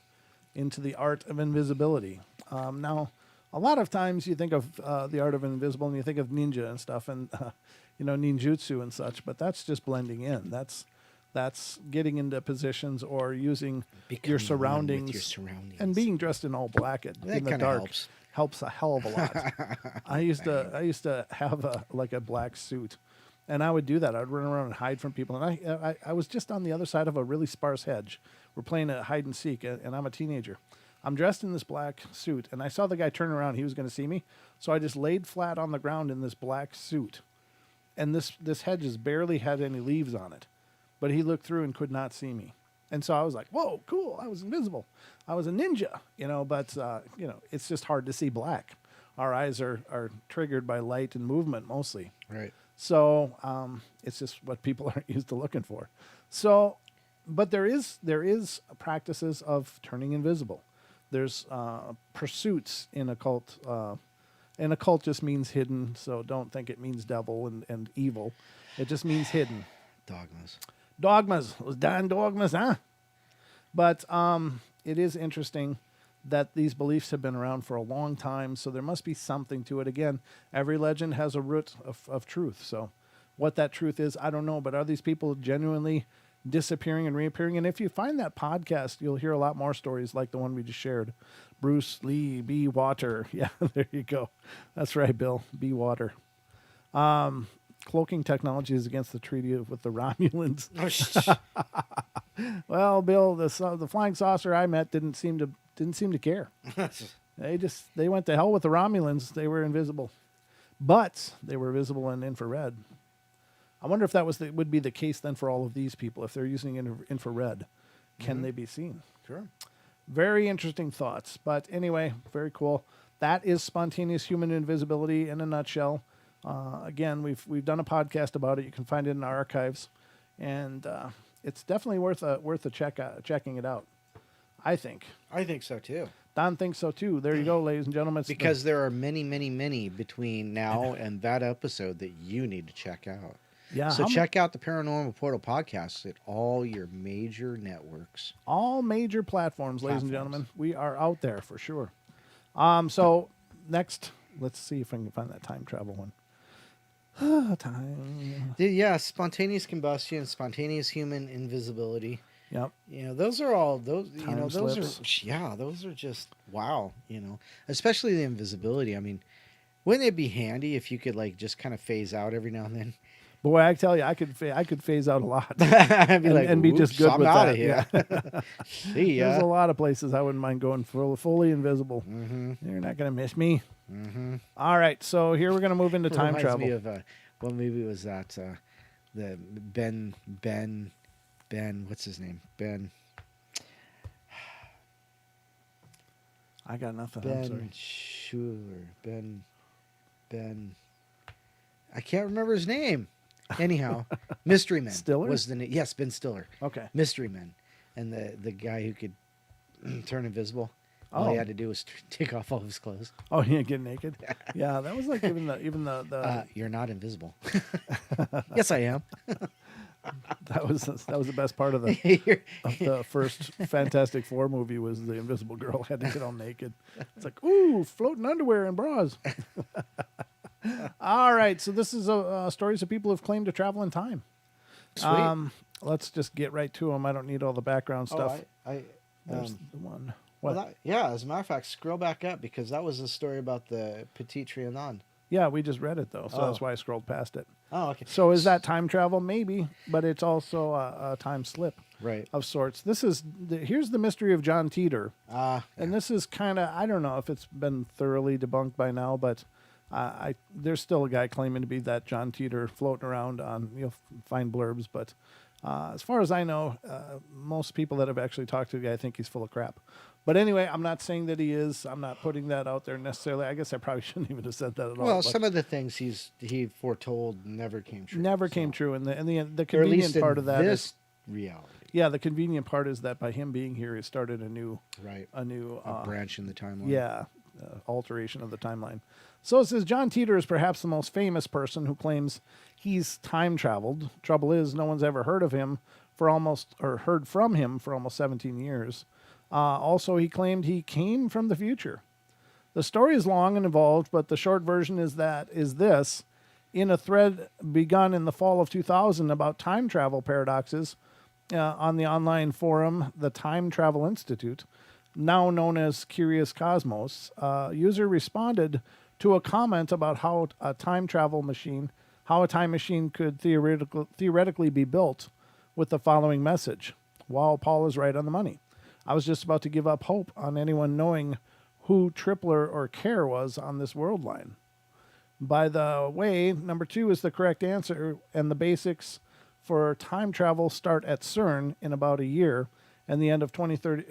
Speaker 1: into the art of invisibility. Now, a lot of times you think of the art of invisible and you think of ninja and stuff and, ninjutsu and such, but that's just blending in. That's getting into positions or using your surroundings, and being dressed in all black in the dark helps a hell of a lot. I used to have a black suit, and I would do that. I'd run around and hide from people, and I was just on the other side of a really sparse hedge. We're playing a hide and seek, and I'm a teenager. I'm dressed in this black suit, and I saw the guy turn around. He was going to see me, so I just laid flat on the ground in this black suit, and this hedge barely had any leaves on it. But he looked through and could not see me. And so I was like, whoa, cool. I was invisible. I was a ninja, but it's just hard to see black. Our eyes are triggered by light and movement mostly.
Speaker 2: Right.
Speaker 1: So it's just what people aren't used to looking for. So, but there is practices of turning invisible. There's pursuits in occult. And occult just means hidden. So don't think it means devil and evil. It just means hidden. Dogmas. Those darn dogmas, huh? But it is interesting that these beliefs have been around for a long time, so there must be something to it. Again, every legend has a root of truth. So what that truth is, I don't know. But are these people genuinely disappearing and reappearing? And if you find that podcast, you'll hear a lot more stories like the one we just shared. Bruce Lee, B. Water. Yeah, there you go. That's right, Bill. B. Water. Cloaking technology is against the treaty with the Romulans. Well, Bill, the flying saucer I met didn't seem to care. They went to hell with the Romulans. They were invisible, but they were visible in infrared. I wonder if that would be the case then for all of these people. If they're using infrared, can they be seen?
Speaker 2: Sure.
Speaker 1: Very interesting thoughts. But anyway, very cool. That is spontaneous human invisibility in a nutshell. Again, we've done a podcast about it. You can find it in our archives, and it's definitely worth a checking it out. I think.
Speaker 2: I think so too.
Speaker 1: Don thinks so too. There you go, ladies and gentlemen.
Speaker 2: Because there are many, many, many between now and that episode that you need to check out.
Speaker 1: Yeah.
Speaker 2: So check out the Paranormal Portal podcast at all your major networks.
Speaker 1: All major platforms, ladies and gentlemen. We are out there for sure. So next, let's see if I can find that time travel one. Time.
Speaker 2: Yeah, spontaneous combustion, spontaneous human invisibility.
Speaker 1: Yep.
Speaker 2: Those are all those.
Speaker 1: Time
Speaker 2: Those
Speaker 1: slips.
Speaker 2: those are just wow. Especially the invisibility. I mean, wouldn't it be handy if you could just kind of phase out every now and then?
Speaker 1: Boy, I tell you, I could phase out a lot.
Speaker 2: I'd be
Speaker 1: and be just good
Speaker 2: I'm
Speaker 1: with
Speaker 2: out
Speaker 1: that.
Speaker 2: of here.
Speaker 1: Yeah.
Speaker 2: See ya.
Speaker 1: There's a lot of places I wouldn't mind going fully invisible.
Speaker 2: Mm-hmm.
Speaker 1: You're not going to miss me.
Speaker 2: Mm-hmm.
Speaker 1: All right, so here we're going to move into time travel.
Speaker 2: Me of what movie was that? The Ben. What's his name? Ben.
Speaker 1: I got nothing.
Speaker 2: Ben
Speaker 1: I'm sorry.
Speaker 2: Schuler. Ben. I can't remember his name. Anyhow, Mystery Men
Speaker 1: Stiller?
Speaker 2: was the name. Yes, Ben Stiller.
Speaker 1: Okay.
Speaker 2: Mystery Men, and the guy who could turn invisible. All he had to do was take off all of his clothes.
Speaker 1: Oh, yeah, get naked. Yeah, that was like even the
Speaker 2: you're not invisible. Yes, I am.
Speaker 1: that was the best part of the first Fantastic Four movie was the Invisible Girl had to get all naked. It's like, ooh, floating underwear and bras. All right, so this is stories of people who've claimed to travel in time.
Speaker 2: Sweet.
Speaker 1: Let's just get right to them. I don't need all the background stuff.
Speaker 2: There's
Speaker 1: the one. What?
Speaker 2: Well, as a matter of fact, scroll back up because that was the story about the Petit Trianon.
Speaker 1: Yeah, we just read it though, so that's why I scrolled past it.
Speaker 2: Oh, okay.
Speaker 1: So is that time travel? Maybe, but it's also a time slip
Speaker 2: Right.
Speaker 1: of sorts. Here's the mystery of John Teeter. And this is kind of, I don't know if it's been thoroughly debunked by now, but there's still a guy claiming to be that John Teeter floating around on, you'll find blurbs, but as far as I know, most people that have actually talked to the guy think he's full of crap. But anyway, I'm not saying that he is. I'm not putting that out there necessarily. I guess I probably shouldn't even have said that at all.
Speaker 2: Well,
Speaker 1: but
Speaker 2: some of the things he foretold never came true.
Speaker 1: never came true. And the
Speaker 2: Or at least
Speaker 1: convenient part
Speaker 2: in
Speaker 1: of that
Speaker 2: this
Speaker 1: is,
Speaker 2: reality.
Speaker 1: yeah, the convenient part is that by him being here, he started a new
Speaker 2: Branch in the timeline.
Speaker 1: Yeah, alteration of the timeline. So it says John Teeter is perhaps the most famous person who claims he's time traveled. Trouble is, no one's ever heard from him for almost 17 years. Also, he claimed he came from the future. The story is long and involved, but the short version is this. In a thread begun in the fall of 2000 about time travel paradoxes on the online forum, the Time Travel Institute, now known as Curious Cosmos, a user responded to a comment about how a time machine could theoretically be built with the following message. Wow, Paul is right on the money. I was just about to give up hope on anyone knowing who Tripler or Care was on this world line. By the way, number 2 is the correct answer, and the basics for time travel start at CERN in about a year, and the end of 2030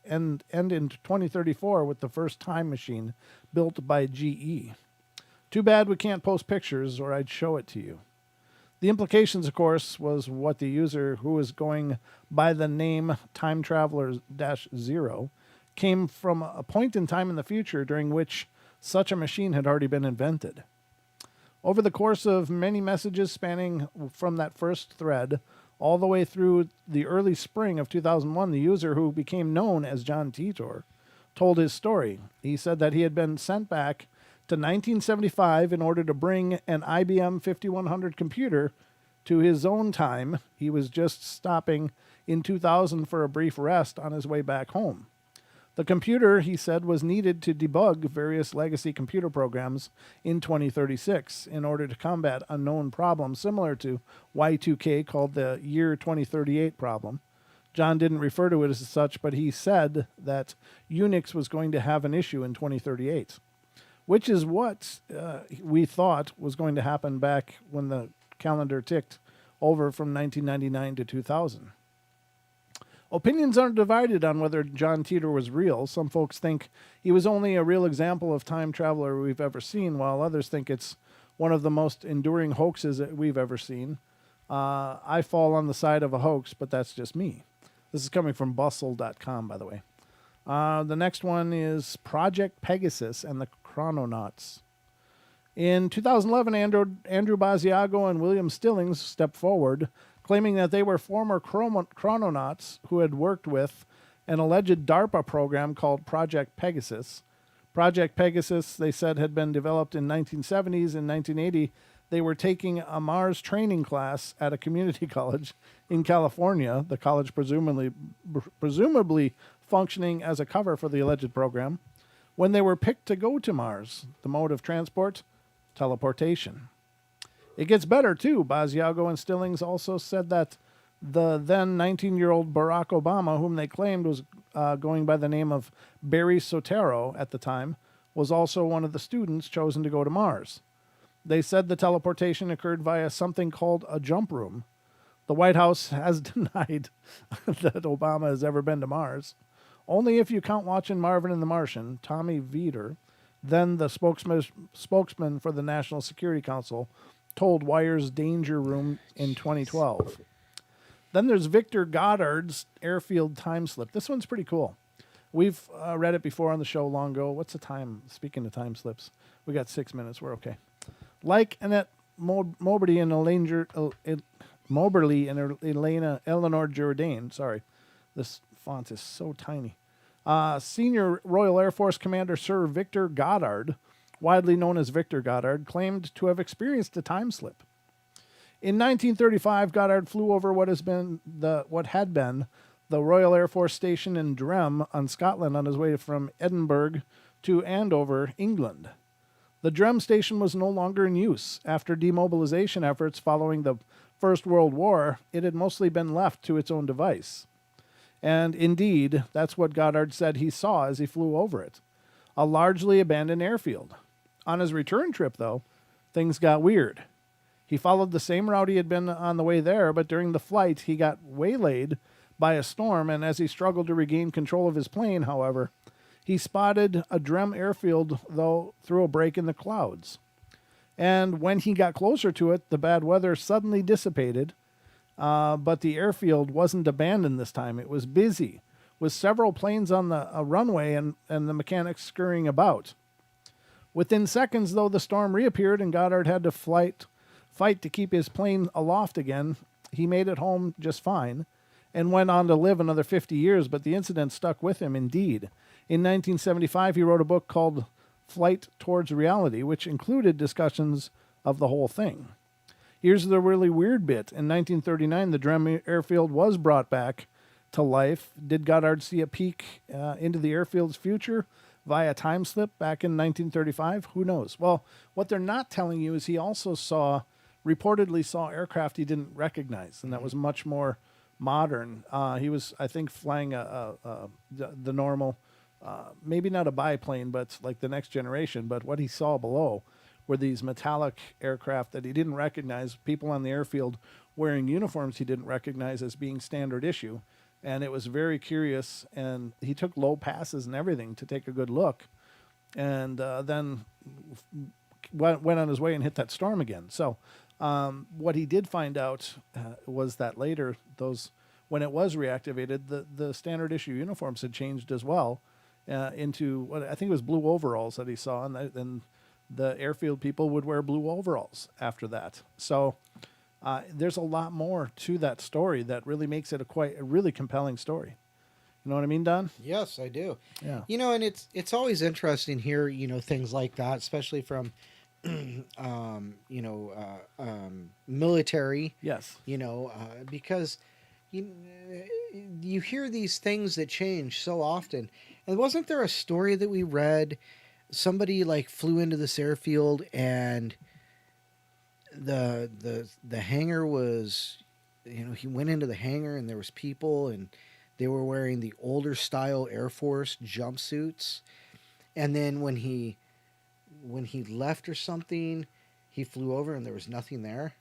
Speaker 1: end in 2034 with the first time machine built by GE. Too bad we can't post pictures, or I'd show it to you. The implications, of course, was what the user, who was going by the name Time Traveler-0, came from a point in time in the future during which such a machine had already been invented. Over the course of many messages spanning from that first thread all the way through the early spring of 2001, the user, who became known as John Titor, told his story. He said that he had been sent back to 1975 in order to bring an IBM 5100 computer to his own time. He was just stopping in 2000 for a brief rest on his way back home. The computer, he said, was needed to debug various legacy computer programs in 2036 in order to combat unknown problems similar to Y2K, called the year 2038 problem. John didn't refer to it as such, but he said that Unix was going to have an issue in 2038, which is what we thought was going to happen back when the calendar ticked over from 1999 to 2000. Opinions are divided on whether John Teeter was real. Some folks think he was only a real example of time traveler we've ever seen, while others think it's one of the most enduring hoaxes that we've ever seen. I fall on the side of a hoax, but that's just me. This is coming from bustle.com, by the way. The next one is Project Pegasus and the Chrononauts. In 2011, Andrew Basiago and William Stillings stepped forward, claiming that they were former chrononauts who had worked with an alleged DARPA program called Project Pegasus. Project Pegasus, they said, had been developed in 1970s. In 1980, they were taking a Mars training class at a community college in California, the college presumably functioning as a cover for the alleged program, when they were picked to go to Mars. The mode of transport? Teleportation. It gets better, too. Basiago and Stillings also said that the then 19-year-old Barack Obama, whom they claimed was going by the name of Barry Soetoro at the time, was also one of the students chosen to go to Mars. They said the teleportation occurred via something called a jump room. The White House has denied that Obama has ever been to Mars. Only if you count watching Marvin and the Martian. Tommy Veeder, then the spokesman for the National Security Council, told Wire's Danger Room in 2012. Then there's Victor Goddard's Airfield Time Slip. This one's pretty cool. We've read it before on the show long ago. What's the time? Speaking of time slips, we got 6 minutes. We're okay. Like Annette Moberly and Eleanor Jourdain. Sorry, this font is so tiny. Senior Royal Air Force Commander Sir Victor Goddard, widely known as Victor Goddard, claimed to have experienced a time slip. In 1935, Goddard flew over what had been the Royal Air Force Station in Drem on Scotland on his way from Edinburgh to Andover, England. The Drem station was no longer in use. After demobilization efforts following the First World War, it had mostly been left to its own device. And indeed, that's what Goddard said he saw as he flew over it. A largely abandoned airfield. On his return trip, though, things got weird. He followed the same route he had been on the way there, but during the flight, he got waylaid by a storm, and as he struggled to regain control of his plane, however, he spotted a Drem airfield, though, through a break in the clouds. And when he got closer to it, the bad weather suddenly dissipated, but the airfield wasn't abandoned this time. It was busy, with several planes on the runway and the mechanics scurrying about. Within seconds, though, the storm reappeared and Goddard had to fight to keep his plane aloft again. He made it home just fine and went on to live another 50 years, but the incident stuck with him indeed. In 1975, he wrote a book called Flight Towards Reality, which included discussions of the whole thing. Here's the really weird bit. In 1939, the Drem airfield was brought back to life. Did Goddard see a peek into the airfield's future via time slip back in 1935? Who knows? Well, what they're not telling you is he also reportedly saw aircraft he didn't recognize, and that was much more modern. He was, I think, flying the normal, maybe not a biplane, but like the next generation. But what he saw below were these metallic aircraft that he didn't recognize, people on the airfield wearing uniforms he didn't recognize as being standard issue. And it was very curious, and he took low passes and everything to take a good look, and then went on his way and hit that storm again. So what he did find out was that later, when it was reactivated, the standard issue uniforms had changed as well into what I think it was blue overalls that he saw, and the airfield people would wear blue overalls after that. So there's a lot more to that story that really makes it a really compelling story. You know what I mean, Don?
Speaker 2: Yes, I do.
Speaker 1: Yeah.
Speaker 2: And it's always interesting here, things like that, especially from, military.
Speaker 1: Yes.
Speaker 2: Because you hear these things that change so often. And wasn't there a story that we read? Somebody flew into this airfield and the hangar was, he went into the hangar and there was people and they were wearing the older style Air Force jumpsuits. And then when he left or something, he flew over and there was nothing there.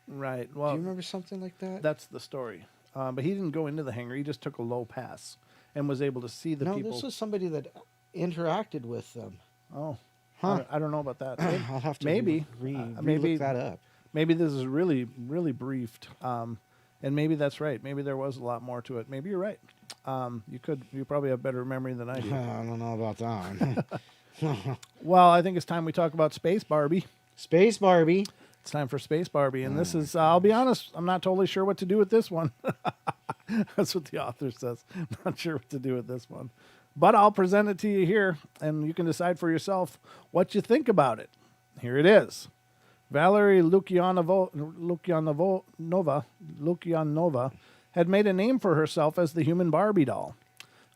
Speaker 1: Right. Well,
Speaker 2: do you remember something like that?
Speaker 1: That's the story. But he didn't go into the hangar. He just took a low pass and was able to see the people.
Speaker 2: No, this was somebody that interacted with them.
Speaker 1: Oh,
Speaker 2: huh?
Speaker 1: I don't know about that.
Speaker 2: I'll have to
Speaker 1: maybe
Speaker 2: look that up.
Speaker 1: Maybe this is really, really briefed, and maybe that's right. Maybe there was a lot more to it. Maybe you're right. You probably have better memory than I do.
Speaker 2: I don't know about that.
Speaker 1: Well, I think it's time we talk about Space Barbie.
Speaker 2: Space Barbie.
Speaker 1: It's time for Space Barbie, and this is, I'll be honest, I'm not totally sure what to do with this one. That's what the author says. I'm not sure what to do with this one. But I'll present it to you here, and you can decide for yourself what you think about it. Here it is. Valerie Lukyanova had made a name for herself as the human Barbie doll,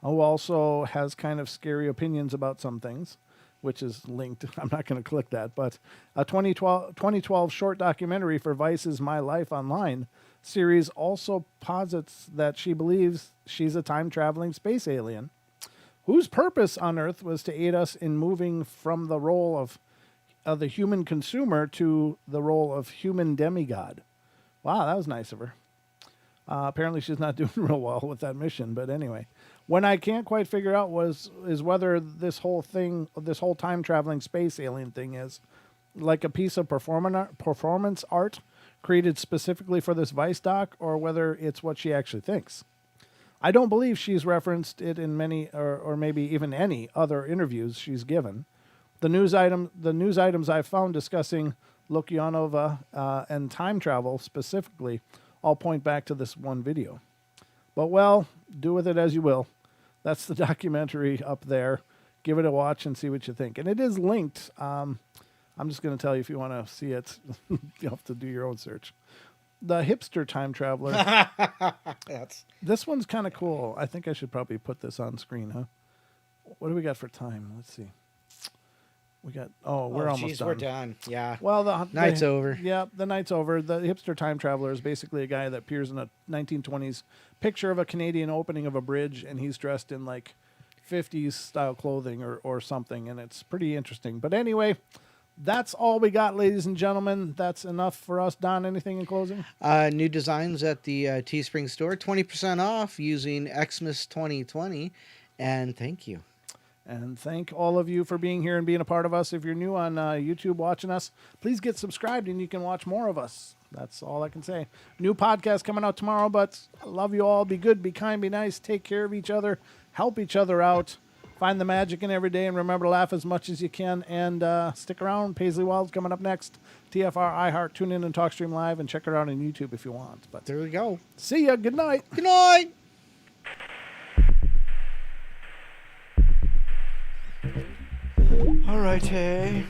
Speaker 1: who also has kind of scary opinions about some things, which is linked. I'm not going to click that, but a 2012 short documentary for Vice's My Life Online series also posits that she believes she's a time-traveling space alien whose purpose on Earth was to aid us in moving from the role of the human consumer to the role of human demigod. Wow, that was nice of her. Apparently she's not doing real well with that mission, but anyway. What I can't quite figure out is whether this whole time-traveling space alien thing is like a piece of performance art created specifically for this Vice doc, or whether it's what she actually thinks. I don't believe she's referenced it in many, or maybe even any other interviews she's given. The news items I've found discussing Lukyanova and time travel specifically all point back to this one video. But, well, do with it as you will. That's the documentary up there. Give it a watch and see what you think. And it is linked. I'm just going to tell you, if you want to see it, you'll have to do your own search. The hipster time traveler. This one's kind of cool. I think I should probably put this on screen, huh? What do we got for time? Let's see. We got. Oh, we're almost
Speaker 2: geez,
Speaker 1: done.
Speaker 2: we're done. Yeah.
Speaker 1: Well, the
Speaker 2: Night's over.
Speaker 1: Yeah, the night's over. The hipster time traveler is basically a guy that appears in a 1920s picture of a Canadian opening of a bridge, and he's dressed in like 50s style clothing or something, and it's pretty interesting. But anyway, that's all we got, ladies and gentlemen. That's enough for us. Don, anything in closing?
Speaker 2: New designs at the Teespring store, 20% off using Xmas 2020, and thank you.
Speaker 1: And thank all of you for being here and being a part of us. If you're new on YouTube watching us, please get subscribed and you can watch more of us. That's all I can say. New podcast coming out tomorrow, but I love you all. Be good, be kind, be nice. Take care of each other. Help each other out. Find the magic in every day and remember to laugh as much as you can. And stick around. Paisley Wild's coming up next. TFR, iHeart, tune in and TalkStream Live and check her out on YouTube if you want. But
Speaker 2: There we go.
Speaker 1: see ya. Good night.
Speaker 2: Good night.
Speaker 3: All right, hey.